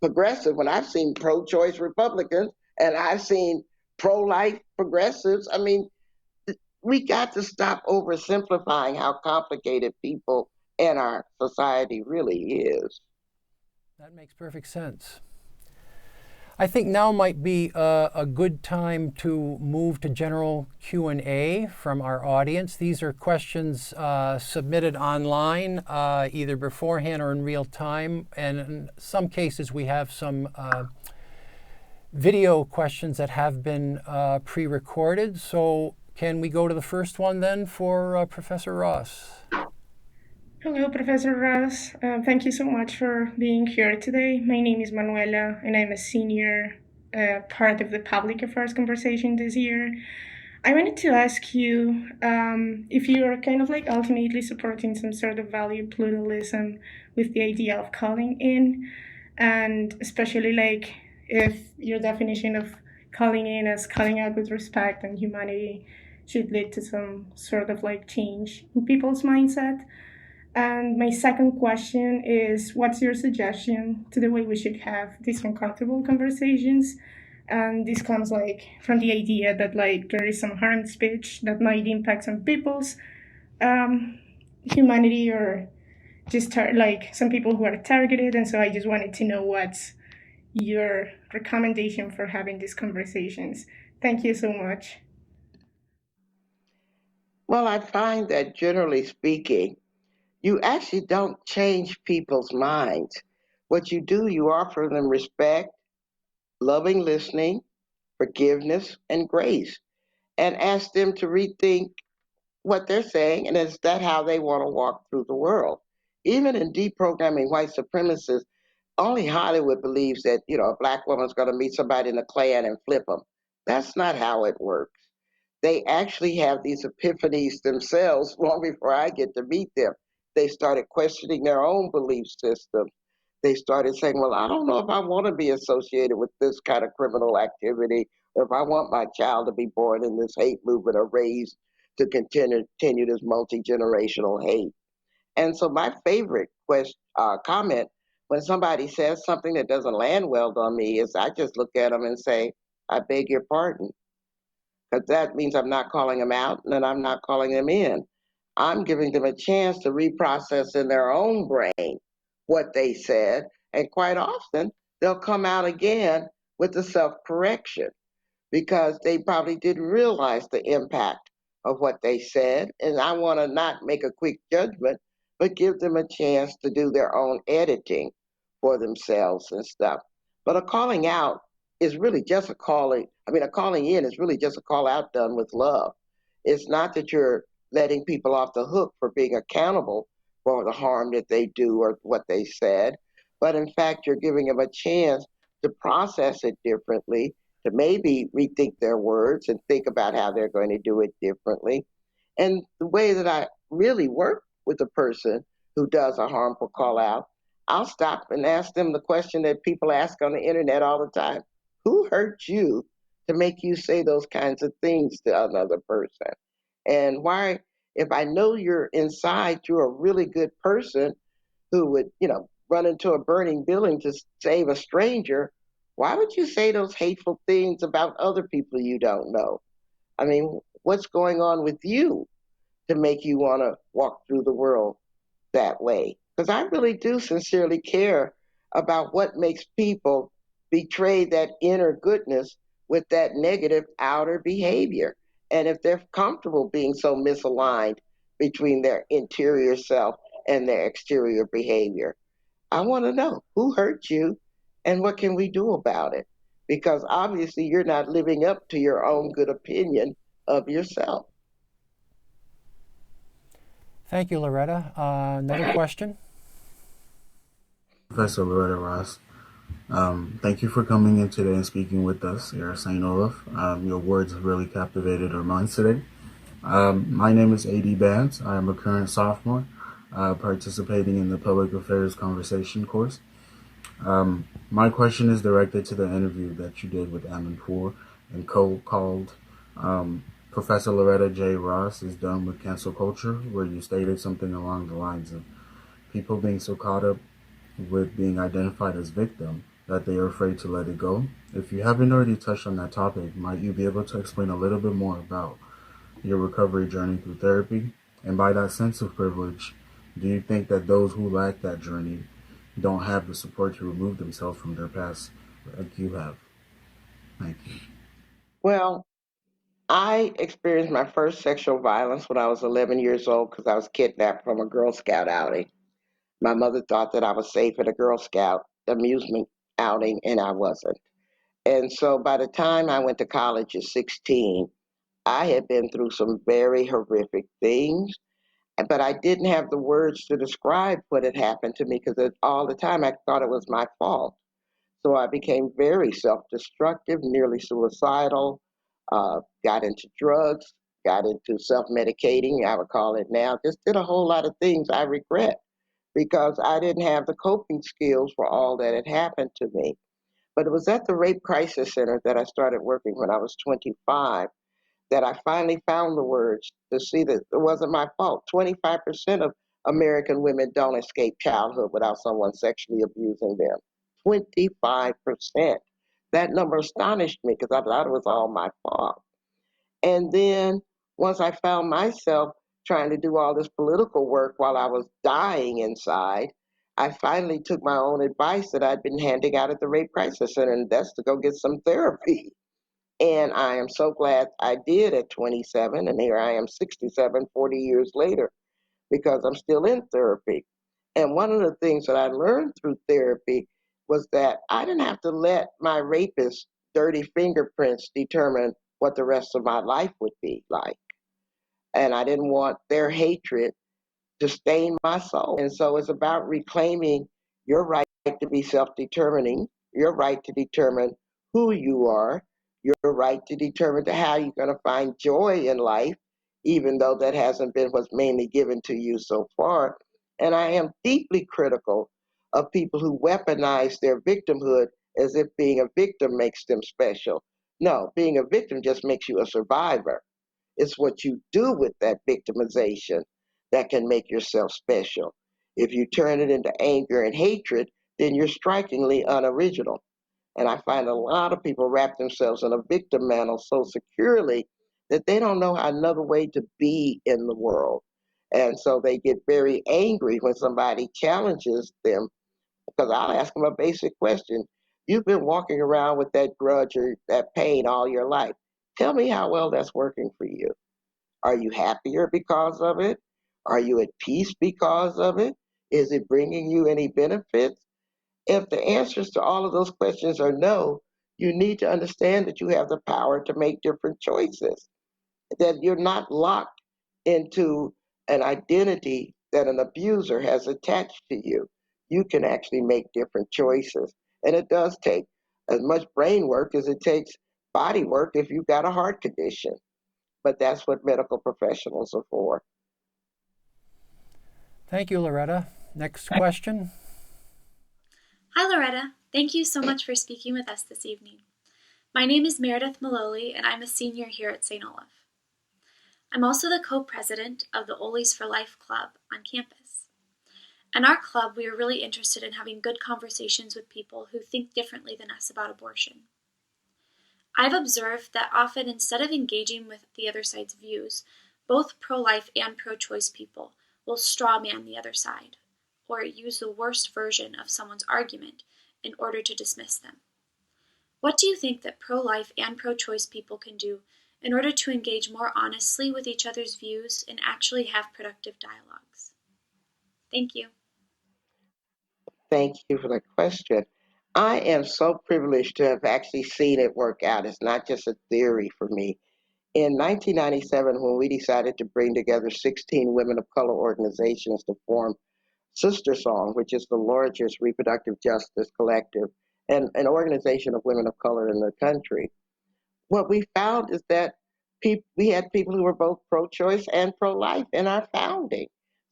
progressive, when I've seen pro-choice Republicans and I've seen pro-life progressives. I mean, we got to stop oversimplifying how complicated people in our society really is. That makes perfect sense. I think now might be a good time to move to general Q&A from our audience. These are questions submitted online, either beforehand or in real time. And in some cases, we have some video questions that have been pre-recorded. So Can we go to the first one then for Professor Ross? Hello, Professor Ross. Thank you so much for being here today. My name is Manuela, and I'm a senior part of the public affairs conversation this year. I wanted to ask you if you are kind of like ultimately supporting some sort of value pluralism with the idea of calling in, and especially like if your definition of calling in as calling out with respect and humanity should lead to some sort of like change in people's mindset. And my second question is, what's your suggestion to the way we should have these uncomfortable conversations? And this comes like from the idea that like there is some harmed speech that might impact some people's humanity, or just like some people who are targeted. And so I just wanted to know what's your recommendation for having these conversations. Thank you so much. Well, I find that generally speaking, you actually don't change people's minds. What you do, you offer them respect, loving listening, forgiveness, and grace, and ask them to rethink what they're saying, and is that how they want to walk through the world? Even in deprogramming white supremacists, only Hollywood believes that, a black woman's going to meet somebody in the Klan and flip them. That's not how it works. They actually have these epiphanies themselves long before I get to meet them. They started questioning their own belief system. They started saying, well, I don't know if I want to be associated with this kind of criminal activity, or if I want my child to be born in this hate movement or raised to continue this multi-generational hate. And so my favorite comment when somebody says something that doesn't land well on me is I just look at them and say, I beg your pardon, because that means I'm not calling them out and I'm not calling them in. I'm giving them a chance to reprocess in their own brain what they said, and quite often they'll come out again with the self correction because they probably didn't realize the impact of what they said. And I want to not make a quick judgment, but give them a chance to do their own editing for themselves and stuff. But a calling out is really just a calling in is really just a call out done with love. It's not that you're letting people off the hook for being accountable for the harm that they do or what they said, but in fact, you're giving them a chance to process it differently, to maybe rethink their words and think about how they're going to do it differently. And the way that I really work with a person who does a harmful call out, I'll stop and ask them the question that people ask on the internet all the time. Who hurt you to make you say those kinds of things to another person? And why, if I know you're inside, you're a really good person who would, run into a burning building to save a stranger, why would you say those hateful things about other people you don't know? I mean, what's going on with you to make you want to walk through the world that way? Because I really do sincerely care about what makes people betray that inner goodness with that negative outer behavior. And if they're comfortable being so misaligned between their interior self and their exterior behavior, I want to know who hurt you and what can we do about it? Because obviously you're not living up to your own good opinion of yourself. Thank you, Loretta. Another question? Professor Loretta Ross. Thank you for coming in today and speaking with us here at St. Olaf. Your words have really captivated our minds today. My name is A.D. Bands. I am a current sophomore participating in the Public Affairs Conversation course. My question is directed to the interview that you did with Amanpour and called Professor Loretta J. Ross is Done with Cancel Culture, where you stated something along the lines of people being so caught up with being identified as victim that they are afraid to let it go. If you haven't already touched on that topic, might you be able to explain a little bit more about your recovery journey through therapy? And by that sense of privilege, do you think that those who lack that journey don't have the support to remove themselves from their past like you have? Thank you. Well, I experienced my first sexual violence when I was 11 years old because I was kidnapped from a Girl Scout outing. My mother thought that I was safe at a Girl Scout amusement outing, and I wasn't. And so by the time I went to college at 16, I had been through some very horrific things, but I didn't have the words to describe what had happened to me because all the time I thought it was my fault. So I became very self destructive, nearly suicidal, got into drugs, got into self medicating, I would call it now, just did a whole lot of things I regret because I didn't have the coping skills for all that had happened to me. But it was at the Rape Crisis Center that I started working when I was 25 that I finally found the words to see that it wasn't my fault. 25% of American women don't escape childhood without someone sexually abusing them. 25%. That number astonished me because I thought it was all my fault. And then once I found myself trying to do all this political work while I was dying inside, I finally took my own advice that I'd been handing out at the Rape Crisis Center, and that's to go get some therapy. And I am so glad I did at 27, and here I am 67, 40 years later, because I'm still in therapy. And one of the things that I learned through therapy was that I didn't have to let my rapist's dirty fingerprints determine what the rest of my life would be like. And I didn't want their hatred to stain my soul. And so it's about reclaiming your right to be self determining, your right to determine who you are, your right to determine how you're going to find joy in life, even though that hasn't been what's mainly given to you so far. And I am deeply critical of people who weaponize their victimhood as if being a victim makes them special. No, being a victim just makes you a survivor. It's what you do with that victimization that can make yourself special. If you turn it into anger and hatred, then you're strikingly unoriginal. And I find a lot of people wrap themselves in a victim mantle so securely that they don't know another way to be in the world. And so they get very angry when somebody challenges them because I'll ask them a basic question. You've been walking around with that grudge or that pain all your life. Tell me how well that's working for you. Are you happier because of it? Are you at peace because of it? Is it bringing you any benefits? If the answers to all of those questions are no, you need to understand that you have the power to make different choices, that you're not locked into an identity that an abuser has attached to you. You can actually make different choices. And it does take as much brain work as it takes body work if you've got a heart condition. But that's what medical professionals are for. Thank you, Loretta. Next question. Hi, Loretta. Thank you so much for speaking with us this evening. My name is Meredith Maloli, and I'm a senior here at St. Olaf. I'm also the co-president of the Olis for Life Club on campus. In our club, we are really interested in having good conversations with people who think differently than us about abortion. I've observed that often, instead of engaging with the other side's views, both pro-life and pro-choice people will strawman the other side, or use the worst version of someone's argument in order to dismiss them. What do you think that pro-life and pro-choice people can do in order to engage more honestly with each other's views and actually have productive dialogues? Thank you. Thank you for the question. I am so privileged to have actually seen it work out. It's not just a theory for me. In 1997, when we decided to bring together 16 women of color organizations to form Sister Song, which is the largest reproductive justice collective and an organization of women of color in the country, what we found is that we had people who were both pro-choice and pro-life in our founding.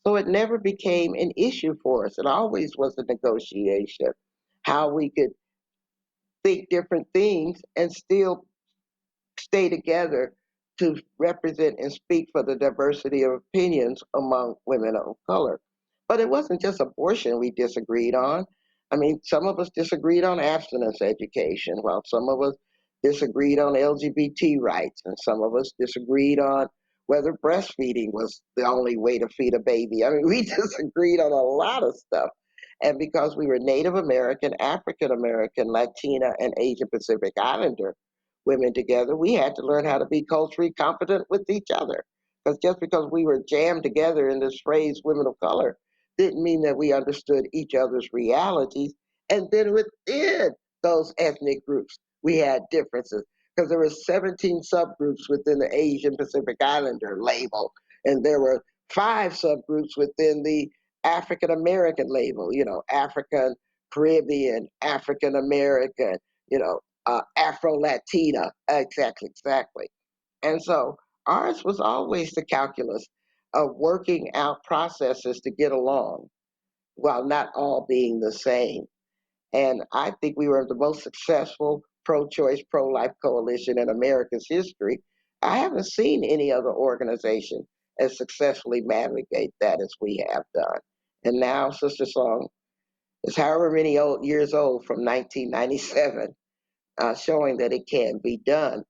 So it never became an issue for us. It always was a negotiation, how we could think different things and still stay together to represent and speak for the diversity of opinions among women of color. But it wasn't just abortion we disagreed on. I mean, some of us disagreed on abstinence education, while some of us disagreed on LGBT rights, and some of us disagreed on whether breastfeeding was the only way to feed a baby. I mean, we disagreed on a lot of stuff. And because we were Native American, African American, Latina, and Asian Pacific Islander women together, we had to learn how to be culturally competent with each other. Because just because we were jammed together in this phrase, women of color, didn't mean that we understood each other's realities. And then within those ethnic groups, we had differences. because there were 17 subgroups within the Asian Pacific Islander label, and there were 5 subgroups within the African American label, African Caribbean, African American, Afro Latina, exactly. And so ours was always the calculus of working out processes to get along while not all being the same. And I think we were the most successful pro-choice, pro-life coalition in America's history. I haven't seen any other organization as successfully navigate that as we have done. And now Sister Song is however many years old from 1997, showing that it can be done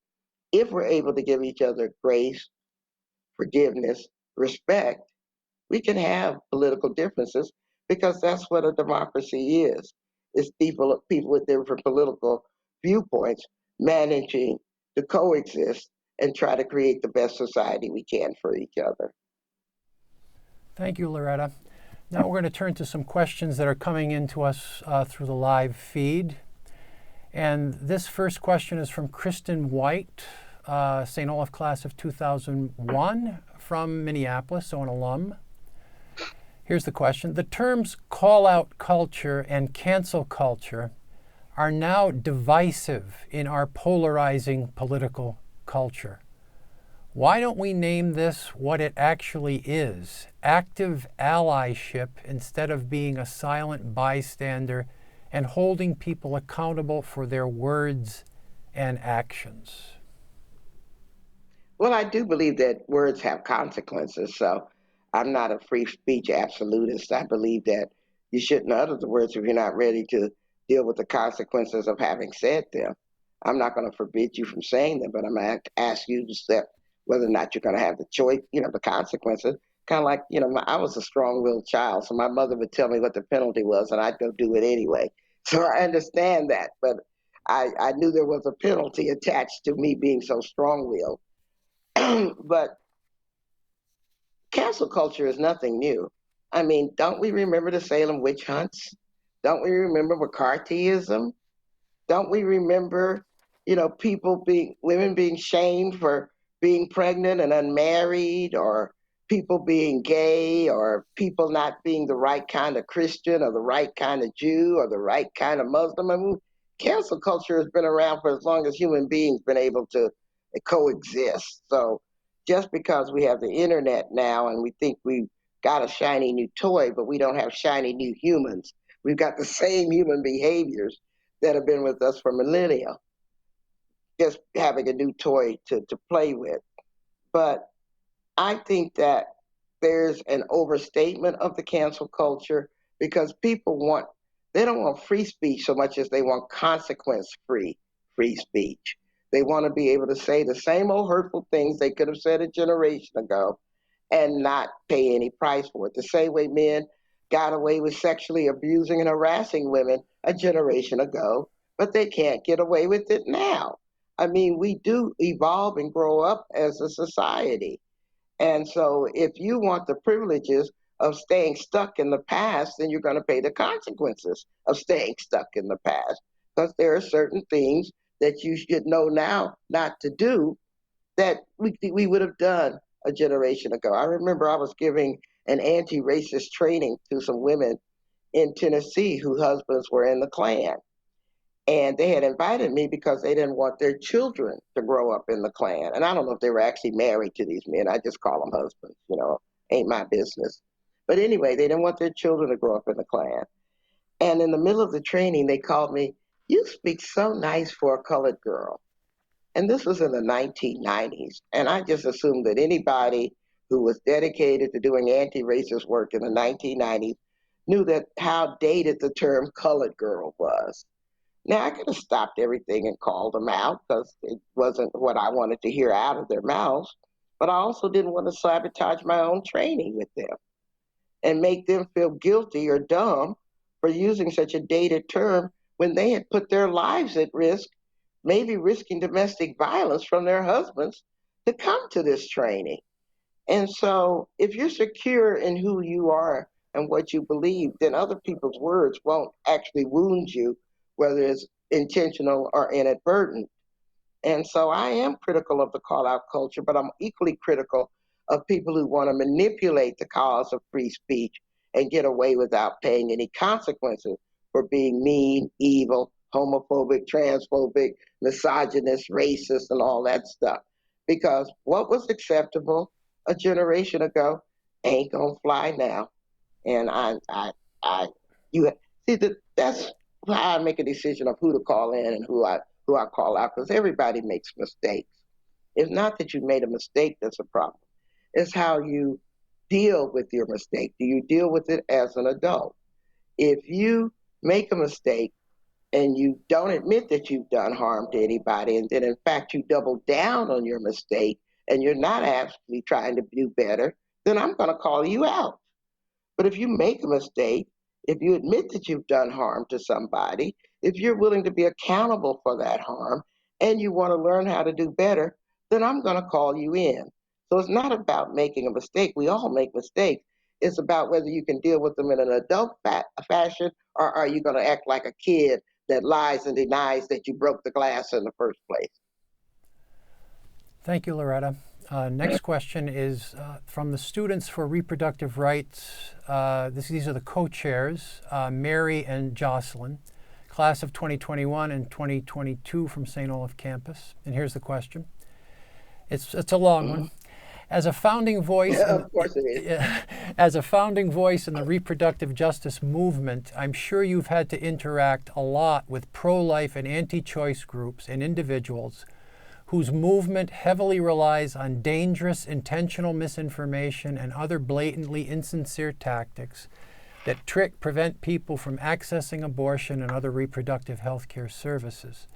if we're able to give each other grace, forgiveness, respect. We can have political differences because that's what a democracy is. It's people with different political viewpoints managing to coexist and try to create the best society we can for each other. Thank you, Loretta. Now we're going to turn to some questions that are coming into us through the live feed. And this first question is from Kristen White, St. Olaf class of 2001 from Minneapolis, so an alum. Here's the question. The terms call-out culture and cancel culture are now divisive in our polarizing political culture. Why don't we name this what it actually is, active allyship, instead of being a silent bystander and holding people accountable for their words and actions? Well, I do believe that words have consequences, so I'm not a free speech absolutist. I believe that you shouldn't utter the words if you're not ready to deal with the consequences of having said them. I'm not going to forbid you from saying them, but I'm going to ask you to step whether or not you're going to have the choice, the consequences. Kind of like, I was a strong-willed child, so my mother would tell me what the penalty was, and I'd go do it anyway. So I understand that, but I knew there was a penalty attached to me being so strong-willed. But cancel culture is nothing new. I mean, don't we remember the Salem witch hunts? Don't we remember McCarthyism? Don't we remember, women being shamed for being pregnant and unmarried, or people being gay, or people not being the right kind of Christian or the right kind of Jew or the right kind of Muslim? I mean, cancel culture has been around for as long as human beings been able to coexist. So just because we have the internet now and we think we've got a shiny new toy, but we don't have shiny new humans. We've got the same human behaviors that have been with us for millennia, just having a new toy to play with. But I think that there's an overstatement of the cancel culture because they don't want free speech so much as they want consequence-free free speech. They want to be able to say the same old hurtful things they could have said a generation ago and not pay any price for it. The same way men got away with sexually abusing and harassing women a generation ago, but they can't get away with it now. I mean, we do evolve and grow up as a society. And so if you want the privileges of staying stuck in the past, then you're going to pay the consequences of staying stuck in the past. Because there are certain things that you should know now not to do that we would have done a generation ago. I remember I was giving an anti-racist training to some women in Tennessee whose husbands were in the Klan. And they had invited me because they didn't want their children to grow up in the Klan. And I don't know if they were actually married to these men. I just call them husbands, ain't my business. But anyway, they didn't want their children to grow up in the Klan. And in the middle of the training, they called me, "You speak so nice for a colored girl." And this was in the 1990s. And I just assumed that anybody who was dedicated to doing anti-racist work in the 1990s knew that how dated the term colored girl was. Now, I could have stopped everything and called them out because it wasn't what I wanted to hear out of their mouths. But I also didn't want to sabotage my own training with them and make them feel guilty or dumb for using such a dated term when they had put their lives at risk, maybe risking domestic violence from their husbands to come to this training. And so if you're secure in who you are and what you believe, then other people's words won't actually wound you, whether it's intentional or inadvertent. And so I am critical of the call out culture, but I'm equally critical of people who want to manipulate the cause of free speech and get away without paying any consequences for being mean, evil, homophobic, transphobic, misogynist, racist, and all that stuff. Because what was acceptable a generation ago ain't gonna fly now. And you see that's how I make a decision of who to call in and who I call out, because everybody makes mistakes. It's not that you made a mistake that's a problem. It's how you deal with your mistake. Do you deal with it as an adult? If you make a mistake and you don't admit that you've done harm to anybody, and then in fact you double down on your mistake and you're not actually trying to do better, then I'm going to call you out. But if you make a mistake, if you admit that you've done harm to somebody, if you're willing to be accountable for that harm, and you want to learn how to do better, then I'm going to call you in. So it's not about making a mistake. We all make mistakes. It's about whether you can deal with them in an adult fashion, or are you going to act like a kid that lies and denies that you broke the glass in the first place. Thank you, Loretta. Next question is from the Students for Reproductive Rights. These are the co-chairs, Mary and Jocelyn, class of 2021 and 2022 from St. Olaf campus. And here's the question. It's a long one. As a founding voice, Of course it is. As a founding voice in the reproductive justice movement, I'm sure you've had to interact a lot with pro-life and anti-choice groups and individuals whose movement heavily relies on dangerous intentional misinformation and other blatantly insincere tactics that prevent people from accessing abortion and other reproductive health care services.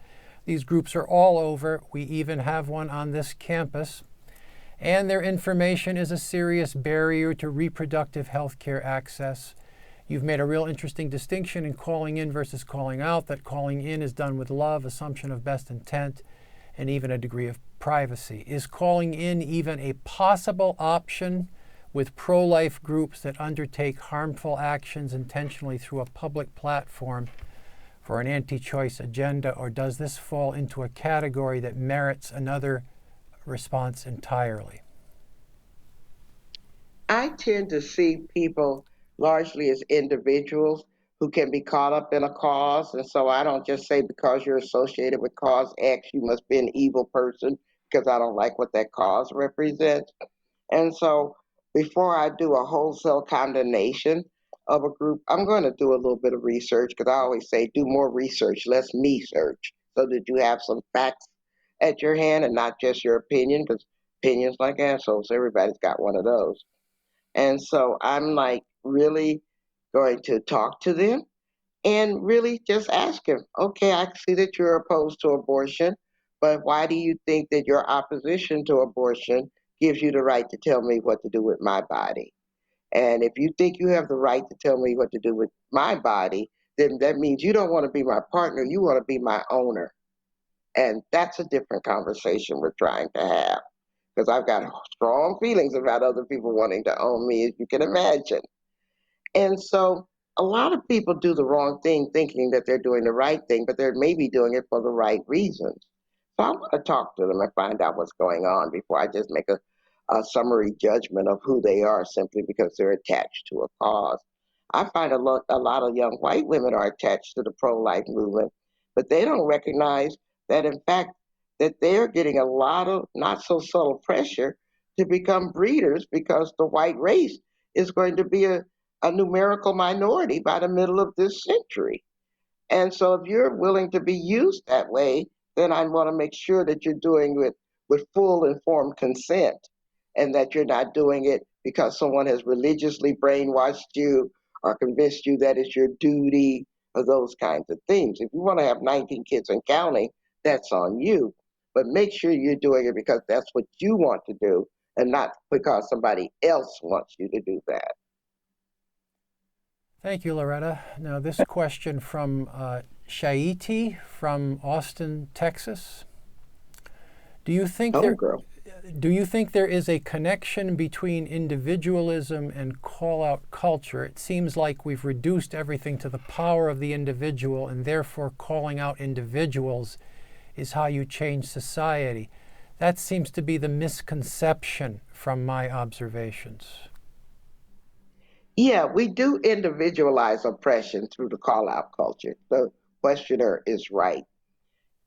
These groups are all over. We even have one on this campus. And their information is a serious barrier to reproductive health care access. You've made a real interesting distinction in calling in versus calling out, that calling in is done with love, assumption of best intent, and even a degree of privacy. Is calling in even a possible option with pro-life groups that undertake harmful actions intentionally through a public platform for an anti-choice agenda, or does this fall into a category that merits another response entirely? I tend to see people largely as individuals who can be caught up in a cause. And so I don't just say because you're associated with cause X, you must be an evil person, because I don't like what that cause represents. And so before I do a wholesale condemnation of a group, I'm going to do a little bit of research, because I always say do more research, less me search, so that you have some facts at your hand and not just your opinion, because opinions like assholes, everybody's got one of those. And so I'm like really going to talk to them and really just ask him, okay, I see that you're opposed to abortion, but why do you think that your opposition to abortion gives you the right to tell me what to do with my body? And if you think you have the right to tell me what to do with my body, then that means you don't want to be my partner, you want to be my owner. And that's a different conversation we're trying to have, because I've got strong feelings about other people wanting to own me, as you can imagine. And so a lot of people do the wrong thing thinking that they're doing the right thing, but they're maybe doing it for the right reasons. So I want to talk to them and find out what's going on before I just make a summary judgment of who they are simply because they're attached to a cause. I find a lot of young white women are attached to the pro-life movement, but they don't recognize that, in fact, that they're getting a lot of not so subtle pressure to become breeders, because the white race is going to be a numerical minority by the middle of this century. And so if you're willing to be used that way, then I want to make sure that you're doing it with full informed consent, and that you're not doing it because someone has religiously brainwashed you or convinced you that it's your duty, or those kinds of things. If you want to have 19 kids and counting, that's on you. But make sure you're doing it because that's what you want to do, and not because somebody else wants you to do that. Thank you, Loretta. Now this question from Shaiti from Austin, Texas. Do you think there is a connection between individualism and call-out culture? It seems like we've reduced everything to the power of the individual, and therefore calling out individuals is how you change society. That seems to be the misconception from my observations. Yeah, we do individualize oppression through the call out culture. The questioner is right.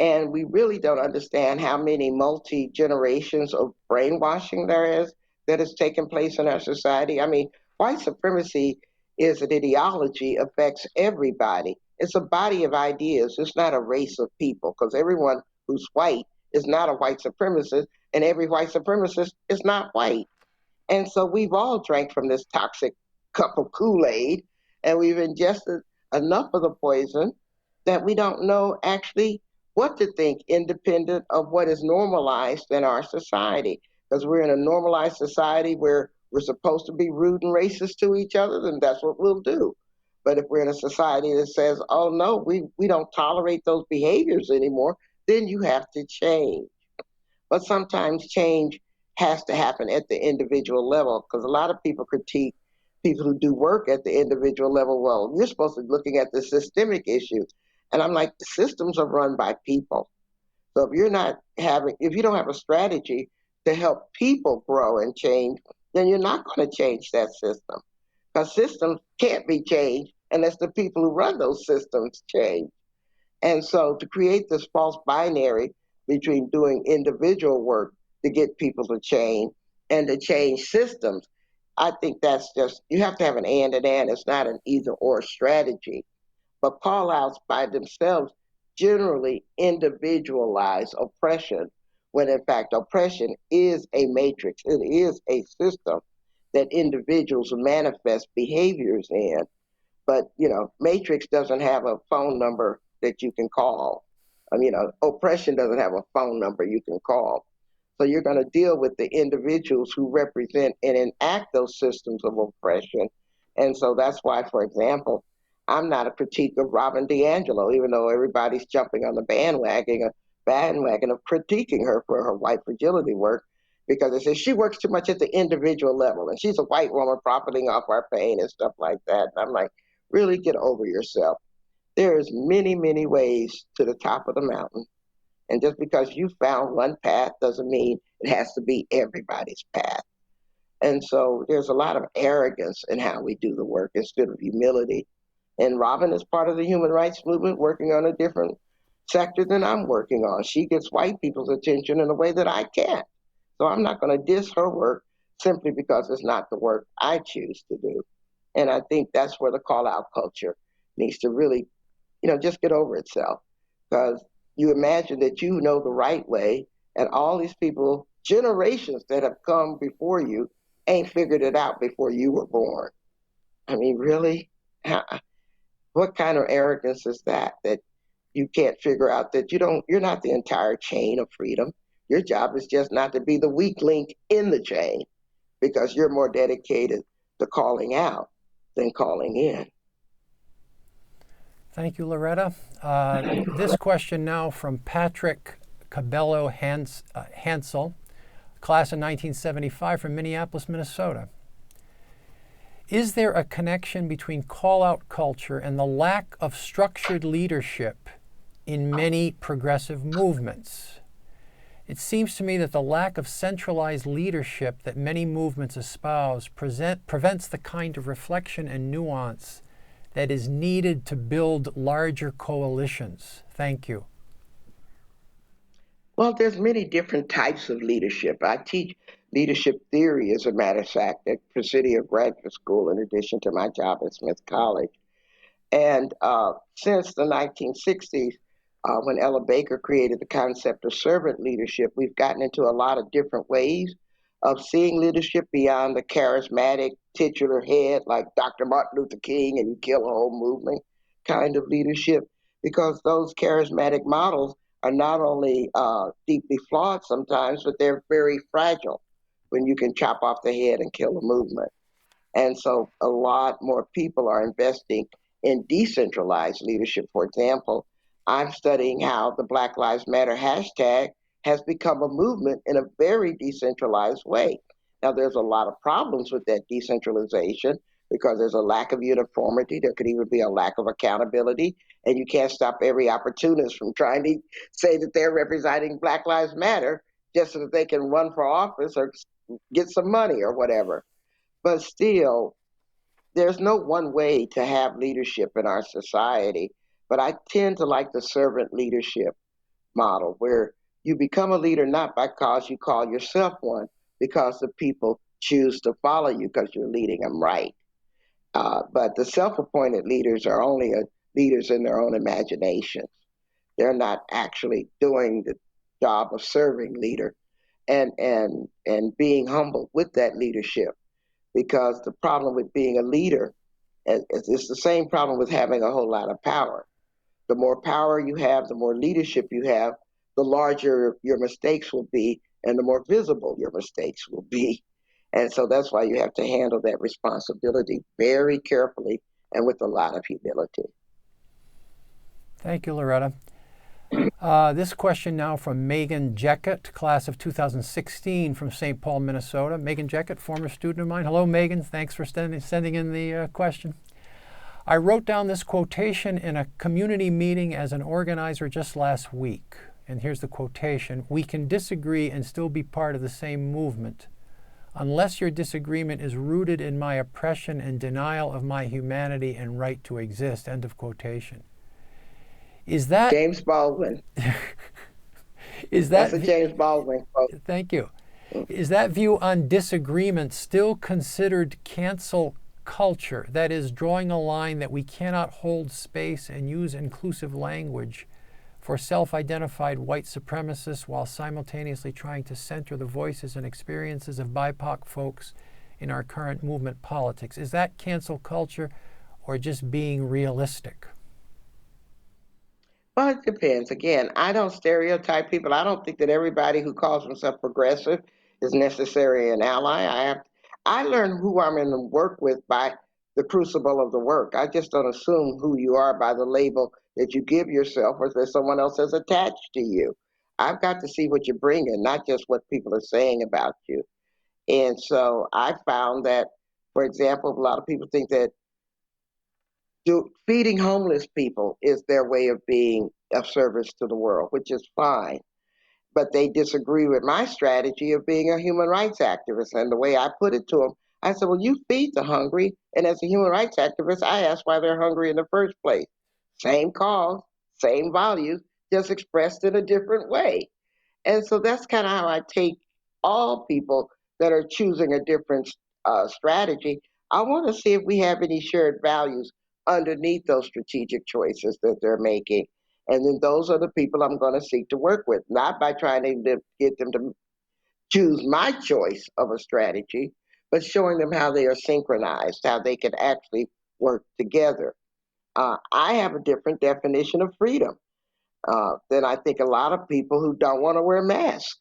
And we really don't understand how many multi generations of brainwashing there is that has taken place in our society. I mean, white supremacy is an ideology, affects everybody. It's a body of ideas. It's not a race of people, because everyone who's white is not a white supremacist, and every white supremacist is not white. And so we've all drank from this toxic cup of Kool-Aid, and we've ingested enough of the poison that we don't know actually what to think independent of what is normalized in our society. Because we're in a normalized society where we're supposed to be rude and racist to each other, then that's what we'll do. But if we're in a society that says, oh no, we don't tolerate those behaviors anymore, then you have to change. But sometimes change has to happen at the individual level, because a lot of people critique people who do work at the individual level. Well, you're supposed to be looking at the systemic issues. And I'm like, the systems are run by people. So if you don't have a strategy to help people grow and change, then you're not going to change that system. Because systems can't be changed unless the people who run those systems change. And so to create this false binary between doing individual work to get people to change and to change systems, I think that's just, you have to have an and. It's not an either or strategy. But call outs by themselves generally individualize oppression, when in fact oppression is a matrix. It is a system that individuals manifest behaviors in. But, matrix doesn't have a phone number that you can call. Oppression doesn't have a phone number you can call. So you're going to deal with the individuals who represent and enact those systems of oppression. And so that's why, for example, I'm not a critique of Robin DiAngelo, even though everybody's jumping on the bandwagon of critiquing her for her white fragility work, because they say she works too much at the individual level, and she's a white woman profiting off our pain and stuff like that. And I'm like, really get over yourself. There's many, many ways to the top of the mountain. And just because you found one path doesn't mean it has to be everybody's path. And so there's a lot of arrogance in how we do the work instead of humility. And Robin is part of the human rights movement working on a different sector than I'm working on. She gets white people's attention in a way that I can't. So I'm not going to diss her work simply because it's not the work I choose to do. And I think that's where the call out culture needs to really, just get over itself. Because you imagine that you know the right way, and all these people, generations that have come before you, ain't figured it out before you were born. I mean, really? What kind of arrogance is that you can't figure out that you're not the entire chain of freedom. Your job is just not to be the weak link in the chain, because you're more dedicated to calling out than calling in. Thank you, Loretta. This question now from Patrick Cabello Hansel, class of 1975 from Minneapolis, Minnesota. Is there a connection between call-out culture and the lack of structured leadership in many progressive movements? It seems to me that the lack of centralized leadership that many movements espouse prevents the kind of reflection and nuance that is needed to build larger coalitions. Thank you. Well, there's many different types of leadership. I teach leadership theory, as a matter of fact, at Presidio Graduate School, in addition to my job at Smith College. And since the 1960s, when Ella Baker created the concept of servant leadership, we've gotten into a lot of different ways of seeing leadership beyond the charismatic titular head like Dr. Martin Luther King and you kill a whole movement kind of leadership, because those charismatic models are not only deeply flawed sometimes, but they're very fragile when you can chop off the head and kill a movement. And so a lot more people are investing in decentralized leadership. For example, I'm studying how the Black Lives Matter hashtag has become a movement in a very decentralized way. Now, there's a lot of problems with that decentralization. because there's a lack of uniformity. There could even be a lack of accountability. And you can't stop every opportunist from trying to say that they're representing Black Lives Matter just so that they can run for office or get some money or whatever. But still, there's no one way to have leadership in our society. But I tend to like the servant leadership model, where you become a leader not because you call yourself one, because the people choose to follow you because you're leading them right. But the self-appointed leaders are only leaders in their own imaginations. They're not actually doing the job of serving leader and being humble with that leadership. Because the problem with being a leader is the same problem with having a whole lot of power. The more power you have, the more leadership you have, the larger your mistakes will be and the more visible your mistakes will be. And so that's why you have to handle that responsibility very carefully and with a lot of humility. Thank you, Loretta. This question now from Megan Jeckett, class of 2016 from St. Paul, Minnesota. Megan Jeckett, former student of mine. Hello, Megan. Thanks for sending in the question. I wrote down this quotation in a community meeting as an organizer just last week. And here's the quotation: "We can disagree and still be part of the same movement. Unless your disagreement is rooted in my oppression and denial of my humanity and right to exist." End of quotation. Is that James Baldwin? Is that That's a James Baldwin quote. Thank you. Is that view on disagreement still considered cancel culture? That is, drawing a line that we cannot hold space and use inclusive language for self-identified white supremacists while simultaneously trying to center the voices and experiences of BIPOC folks in our current movement politics? Is that cancel culture or just being realistic? Well, it depends. Again, I don't stereotype people. I don't think that everybody who calls himself progressive is necessarily an ally. I learn who I'm in the work with by the crucible of the work. I just don't assume who you are by the label that you give yourself or that someone else has attached to you. I've got to see what you bring in, not just what people are saying about you. And so I found that, for example, a lot of people think that feeding homeless people is their way of being of service to the world, which is fine. But they disagree with my strategy of being a human rights activist. And the way I put it to them, I said, well, you feed the hungry. And as a human rights activist, I ask why they're hungry in the first place. Same cause, same values, just expressed in a different way. And so that's kind of how I take all people that are choosing a different strategy. I want to see if we have any shared values underneath those strategic choices that they're making. And then those are the people I'm going to seek to work with, not by trying to get them to choose my choice of a strategy, but showing them how they are synchronized, how they can actually work together. I have a different definition of freedom than I think a lot of people who don't want to wear masks,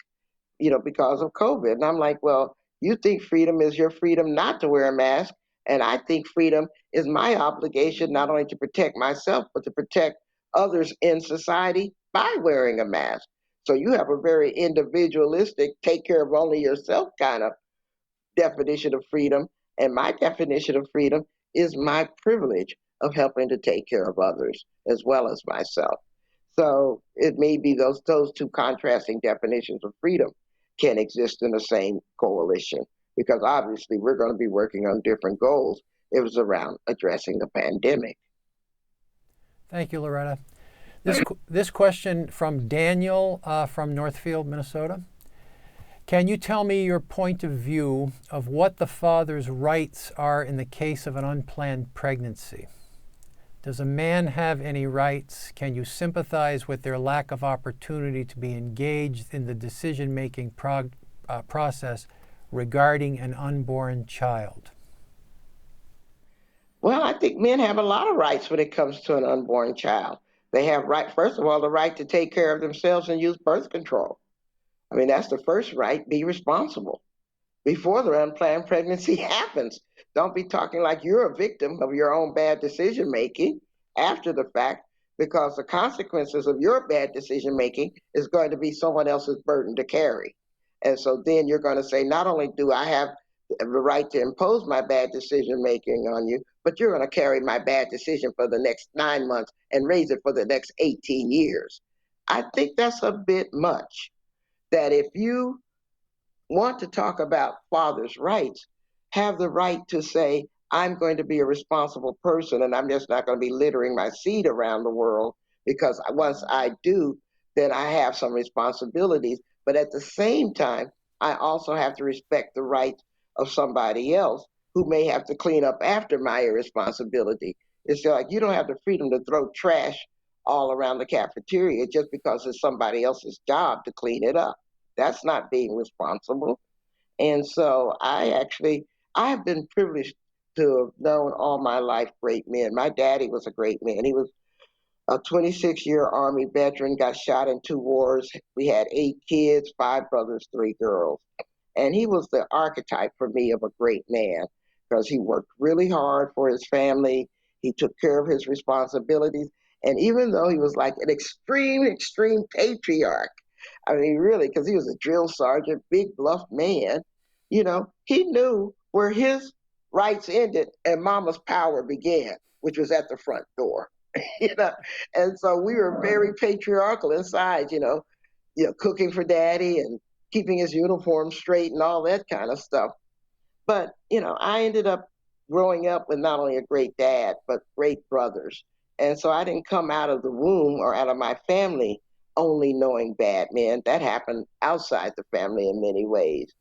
because of COVID. And I'm like, well, you think freedom is your freedom not to wear a mask. And I think freedom is my obligation not only to protect myself, but to protect others in society by wearing a mask. So you have a very individualistic, take care of only yourself kind of definition of freedom. And my definition of freedom is my privilege of helping to take care of others as well as myself. So it may be those two contrasting definitions of freedom can exist in the same coalition, because obviously we're going to be working on different goals. It was around addressing the pandemic. Thank you, Loretta. This question from Daniel from Northfield, Minnesota. Can you tell me your point of view of what the father's rights are in the case of an unplanned pregnancy? Does a man have any rights? Can you sympathize with their lack of opportunity to be engaged in the decision-making process regarding an unborn child? Well, I think men have a lot of rights when it comes to an unborn child. They have first of all, the right to take care of themselves and use birth control. I mean, that's the first right. Be responsible before the unplanned pregnancy happens. Don't be talking like you're a victim of your own bad decision making after the fact, because the consequences of your bad decision making is going to be someone else's burden to carry. And so then you're going to say, not only do I have the right to impose my bad decision making on you, but you're going to carry my bad decision for the next 9 months and raise it for the next 18 years. I think that's a bit much. That if you want to talk about fathers' rights, have the right to say, I'm going to be a responsible person and I'm just not going to be littering my seed around the world, because once I do, then I have some responsibilities. But at the same time, I also have to respect the rights of somebody else who may have to clean up after my irresponsibility. It's like you don't have the freedom to throw trash all around the cafeteria just because it's somebody else's job to clean it up. That's not being responsible. And so I have been privileged to have known all my life great men. My daddy was a great man. He was a 26-year Army veteran, got shot in 2 wars. We had 8 kids, 5 brothers, 3 girls. And he was the archetype for me of a great man because he worked really hard for his family. He took care of his responsibilities. And even though he was like an extreme patriarch, I mean, really, because he was a drill sergeant, big, bluff man, he knew where his rights ended and mama's power began, which was at the front door. you know, and so we were very patriarchal inside, cooking for daddy and keeping his uniform straight and all that kind of stuff. But, I ended up growing up with not only a great dad, but great brothers. And so I didn't come out of the womb or out of my family only knowing bad men. That happened outside the family in many ways.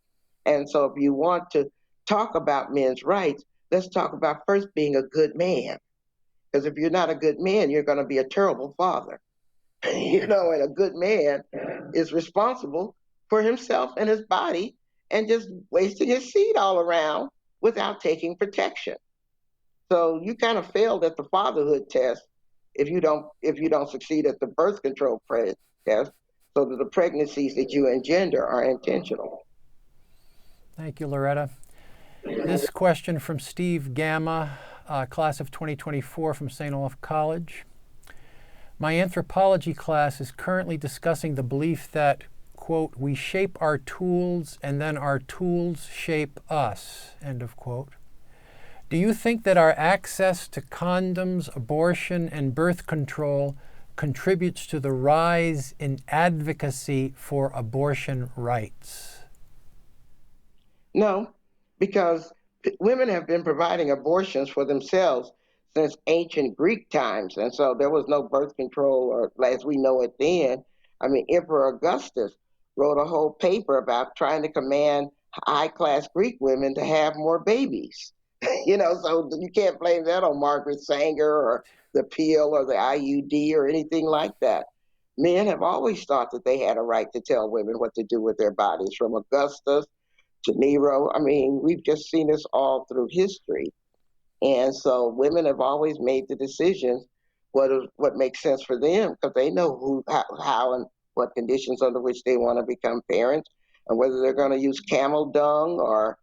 And so if you want to talk about men's rights, let's talk about first being a good man. Because if you're not a good man, you're going to be a terrible father. And a good man is responsible for himself and his body and just wasting his seed all around without taking protection. So you kind of failed at the fatherhood test if you don't succeed at the birth control test, so that the pregnancies that you engender are intentional. Thank you, Loretta. This question from Steve Gamma, class of 2024 from St. Olaf College. My anthropology class is currently discussing the belief that, quote, we shape our tools and then our tools shape us, end of quote. Do you think that our access to condoms, abortion, and birth control contributes to the rise in advocacy for abortion rights? No, because women have been providing abortions for themselves since ancient Greek times. And so there was no birth control, or as we know it then. I mean, Emperor Augustus wrote a whole paper about trying to command high-class Greek women to have more babies. So you can't blame that on Margaret Sanger or the pill or the IUD or anything like that. Men have always thought that they had a right to tell women what to do with their bodies, from Augustus to Nero. I mean, we've just seen this all through history. And so women have always made the decisions what makes sense for them, because they know how and what conditions under which they want to become parents, and whether they're going to use camel dung or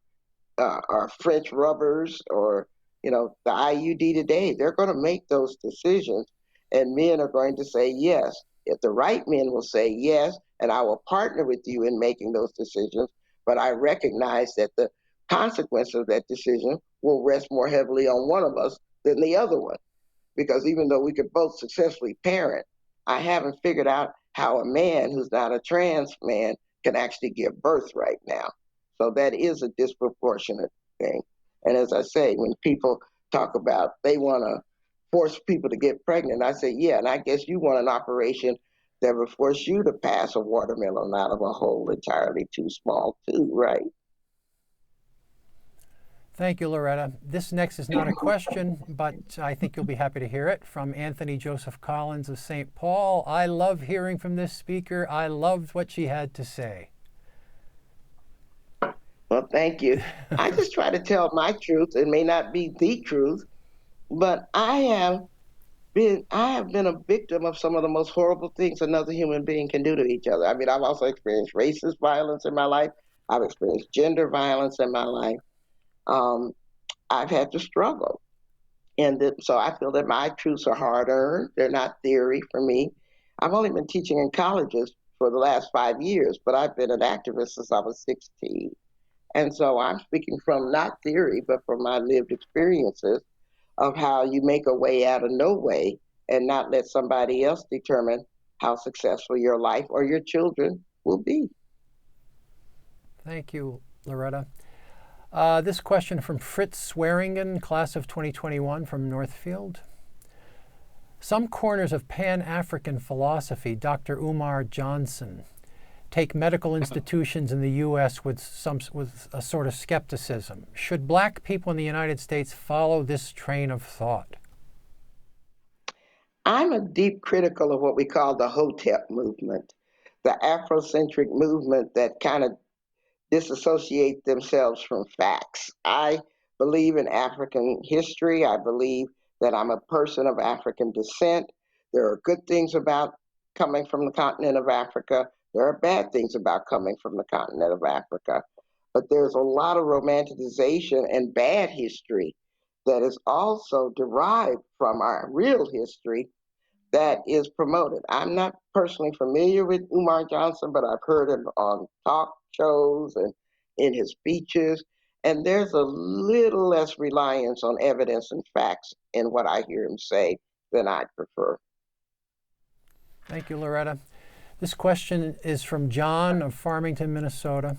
French rubbers or the IUD today. They're going to make those decisions, and men are going to say yes. If the right men will say yes, and I will partner with you in making those decisions, but I recognize that the consequence of that decision will rest more heavily on one of us than the other one. Because even though we could both successfully parent, I haven't figured out how a man who's not a trans man can actually give birth right now. So that is a disproportionate thing. And as I say, when people talk about they want to force people to get pregnant, I say, yeah, and I guess you want an operation that would force you to pass a watermelon out of a hole entirely too small too, right? Thank you, Loretta. This next is not a question, but I think you'll be happy to hear it, from Anthony Joseph Collins of St. Paul. I love hearing from this speaker. I loved what she had to say. Well, thank you. I just try to tell my truth. It may not be the truth, but I have been a victim of some of the most horrible things another human being can do to each other. I mean, I've also experienced racist violence in my life. I've experienced gender violence in my life. I've had to struggle. And so I feel that my truths are hard-earned. They're not theory for me. I've only been teaching in colleges for the last 5 years, but I've been an activist since I was 16. And so I'm speaking from not theory, but from my lived experiences of how you make a way out of no way and not let somebody else determine how successful your life or your children will be. Thank you, Loretta. This question from Fritz Swearingen, class of 2021 from Northfield. Some corners of Pan-African philosophy, Dr. Umar Johnson, take medical institutions in the U.S. with a sort of skepticism. Should black people in the United States follow this train of thought? I'm a deep critical of what we call the Hotep movement, the Afrocentric movement that kind of disassociate themselves from facts. I believe in African history. I believe that I'm a person of African descent. There are good things about coming from the continent of Africa. There are bad things about coming from the continent of Africa. But there's a lot of romanticization and bad history that is also derived from our real history that is promoted. I'm not personally familiar with Umar Johnson, but I've heard him on talk shows and in his speeches. And there's a little less reliance on evidence and facts in what I hear him say than I'd prefer. Thank you, Loretta. This question is from John of Farmington, Minnesota.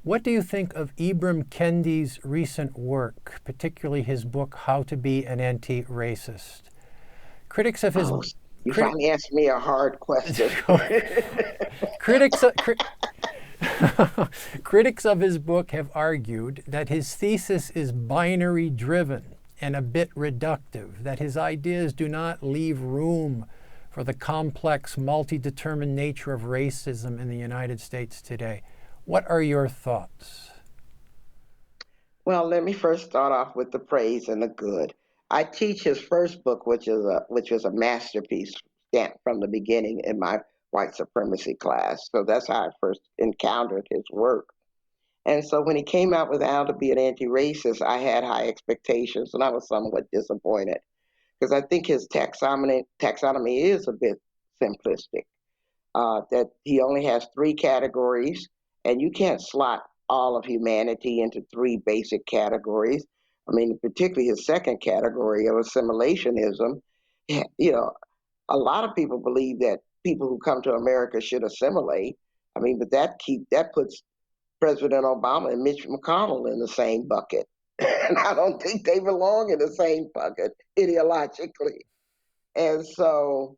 What do you think of Ibram Kendi's recent work, particularly his book, How to Be an Anti-Racist? Critics of his... You finally asked me a hard question. Critics of his book have argued that his thesis is binary driven and a bit reductive, that his ideas do not leave room for the complex, multi-determined nature of racism in the United States today. What are your thoughts? Well, let me first start off with the praise and the good. I teach his first book, which was a masterpiece, stamped from the beginning in my white supremacy class. So that's how I first encountered his work. And so when he came out with How to Be an Anti-Racist, I had high expectations, and I was somewhat disappointed because I think his taxonomy is a bit simplistic. That he only has 3 categories, and you can't slot all of humanity into 3 basic categories. I mean, particularly his second category of assimilationism. You know, a lot of people believe that people who come to America should assimilate. I mean, but that puts President Obama and Mitch McConnell in the same bucket. And I don't think they belong in the same bucket ideologically. And so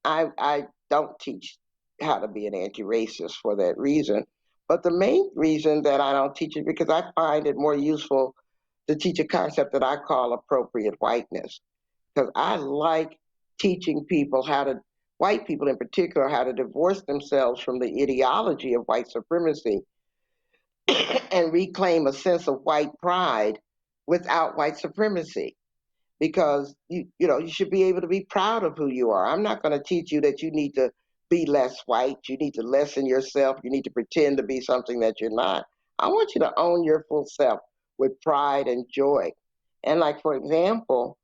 I don't teach how to be an anti-racist for that reason. But the main reason that I don't teach it because I find it more useful to teach a concept that I call appropriate whiteness. Because I like teaching people white people in particular, how to divorce themselves from the ideology of white supremacy and reclaim a sense of white pride without white supremacy. Because you should be able to be proud of who you are. I'm not going to teach you that you need to be less white, you need to lessen yourself, you need to pretend to be something that you're not. I want you to own your full self with pride and joy. And like, for example,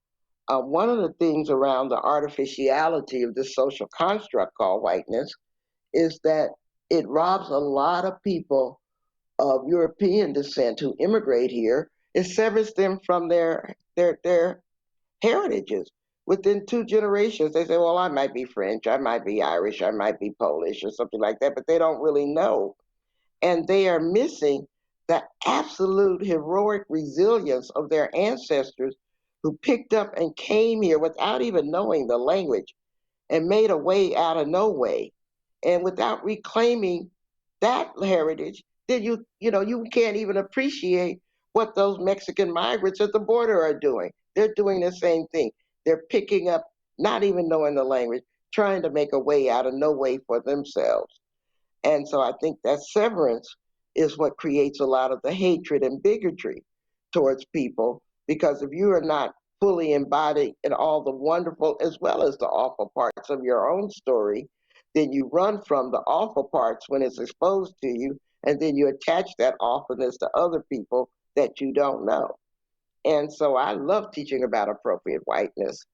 one of the things around the artificiality of this social construct called whiteness is that it robs a lot of people of European descent who immigrate here. It severs them from their heritages. Within 2 generations, they say, well, I might be French, I might be Irish, I might be Polish or something like that, but they don't really know. And they are missing the absolute heroic resilience of their ancestors who picked up and came here without even knowing the language and made a way out of no way. And without reclaiming that heritage, then you can't even appreciate what those Mexican migrants at the border are doing. They're doing the same thing. They're picking up, not even knowing the language, trying to make a way out of no way for themselves. And so I think that severance is what creates a lot of the hatred and bigotry towards people, because if you are not fully embodied in all the wonderful as well as the awful parts of your own story, then you run from the awful parts when it's exposed to you, and then you attach that awfulness to other people that you don't know. And so I love teaching about appropriate whiteness,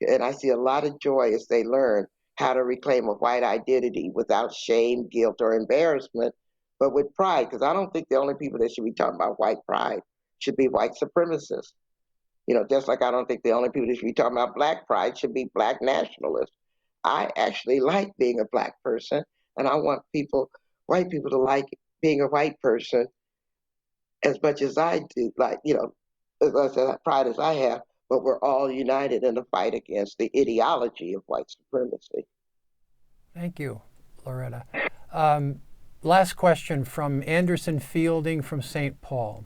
and I see a lot of joy as they learn how to reclaim a white identity without shame, guilt, or embarrassment, but with pride, because I don't think the only people that should be talking about white pride should be white supremacists. Just like I don't think the only people that should be talking about black pride should be black nationalists. I actually like being a black person, and I want white people to like being a white person as much as I do, like, as much pride as I have, but we're all united in the fight against the ideology of white supremacy. Thank you, Loretta. Last question from Anderson Fielding from St. Paul.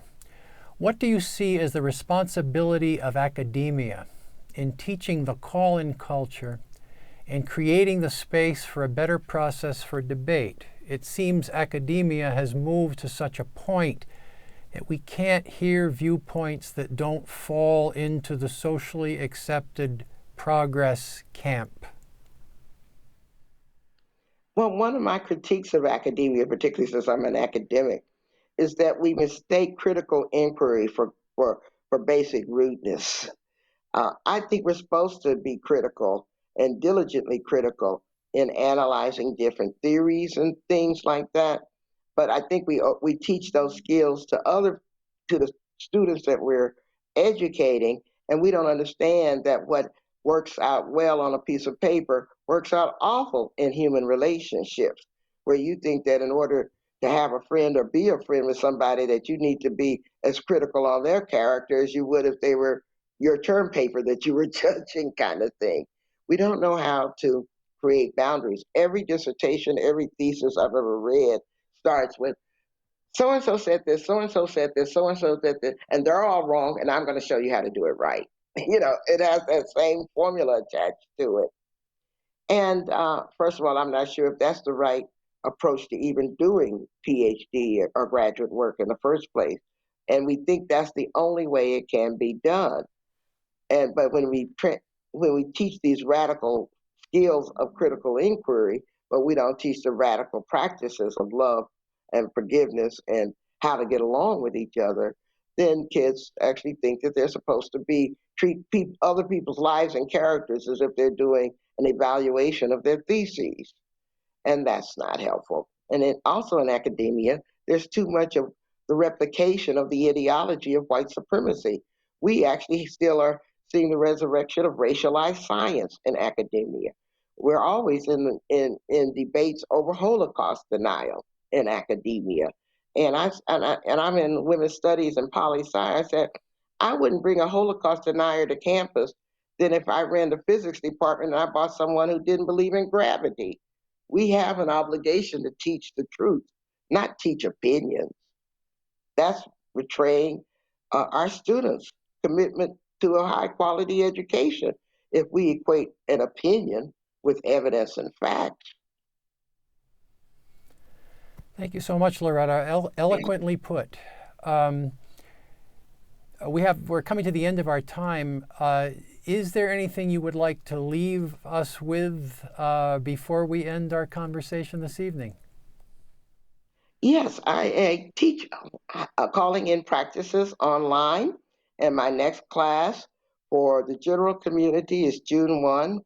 What do you see as the responsibility of academia in teaching the call-in culture and creating the space for a better process for debate? It seems academia has moved to such a point that we can't hear viewpoints that don't fall into the socially accepted progress camp. Well, one of my critiques of academia, particularly since I'm an academic, is that we mistake critical inquiry for basic rudeness. I think we're supposed to be critical and diligently critical in analyzing different theories and things like that. But I think we teach those skills to the students that we're educating, and we don't understand that what works out well on a piece of paper works out awful in human relationships, where you think that in order to have a friend or be a friend with somebody that you need to be as critical on their character as you would if they were your term paper that you were judging, kind of thing. We don't know how to create boundaries. Every dissertation, every thesis I've ever read starts with so-and-so said this, so-and-so said this, so-and-so said this, and they're all wrong, and I'm going to show you how to do it right. It has that same formula attached to it. And first of all, I'm not sure if that's the right approach to even doing PhD or graduate work in the first place. And we think that's the only way it can be done. But when we teach these radical skills of critical inquiry, but we don't teach the radical practices of love and forgiveness and how to get along with each other, then kids actually think that they're supposed to treat other people's lives and characters as if they're doing an evaluation of their theses. And that's not helpful. And then also in academia, there's too much of the replication of the ideology of white supremacy. We actually still are seeing the resurrection of racialized science in academia. We're always in debates over Holocaust denial in academia. And I'm in women's studies and poli-sci. I said, I wouldn't bring a Holocaust denier to campus than if I ran the physics department and I bought someone who didn't believe in gravity. We have an obligation to teach the truth, not teach opinions. That's betraying our students' commitment to a high quality education if we equate an opinion with evidence and facts. Thank you so much, Loretta. Eloquently put. We're coming to the end of our time. Is there anything you would like to leave us with before we end our conversation this evening? Yes, I teach calling in practices online, and my next class for the general community is June 1.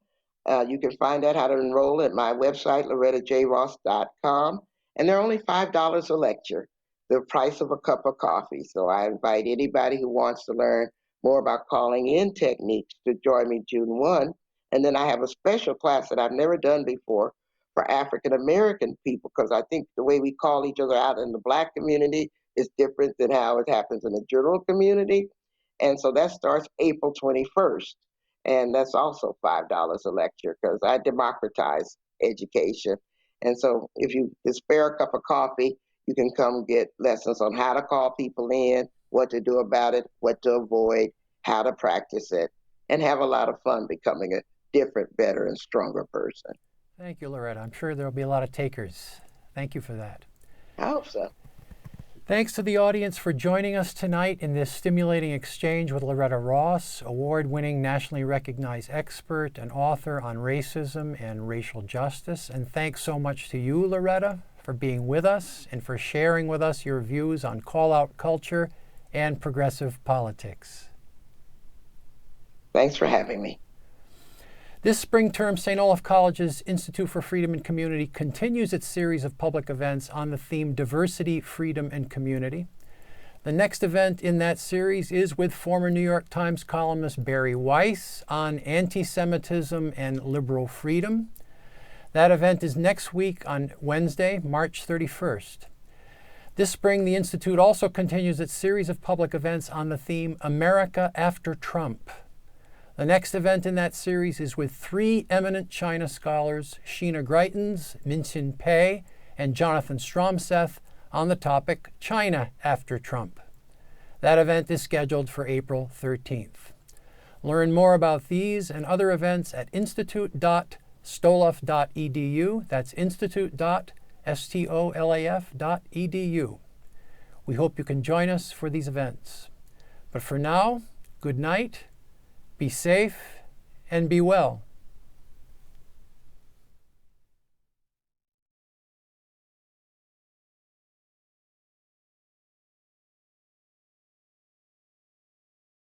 You can find out how to enroll at my website, lorettajross.com, and they're only $5 a lecture, the price of a cup of coffee. So I invite anybody who wants to learn more about calling in techniques to join me June 1. And then I have a special class that I've never done before for African American people, because I think the way we call each other out in the Black community is different than how it happens in the general community. And so that starts April 21st. And that's also $5 a lecture because I democratize education. And so if you can spare a cup of coffee, you can come get lessons on how to call people in, what to do about it, what to avoid, how to practice it, and have a lot of fun becoming a different, better, and stronger person. Thank you, Loretta. I'm sure there will be a lot of takers. Thank you for that. I hope so. Thanks to the audience for joining us tonight in this stimulating exchange with Loretta Ross, award-winning, nationally recognized expert and author on racism and racial justice. And thanks so much to you, Loretta, for being with us and for sharing with us your views on call-out culture and progressive politics. Thanks for having me. This spring term, St. Olaf College's Institute for Freedom and Community continues its series of public events on the theme Diversity, Freedom, and Community. The next event in that series is with former New York Times columnist Barry Weiss on anti-Semitism and liberal freedom. That event is next week on Wednesday, March 31st. This spring, the Institute also continues its series of public events on the theme America After Trump. The next event in that series is with three eminent China scholars, Sheena Greitens, Min-Sin Pei, and Jonathan Stromseth, on the topic China After Trump. That event is scheduled for April 13th. Learn more about these and other events at institute.stolaf.edu. That's institute.stolaf.edu. We hope you can join us for these events. But for now, good night, be safe, and be well.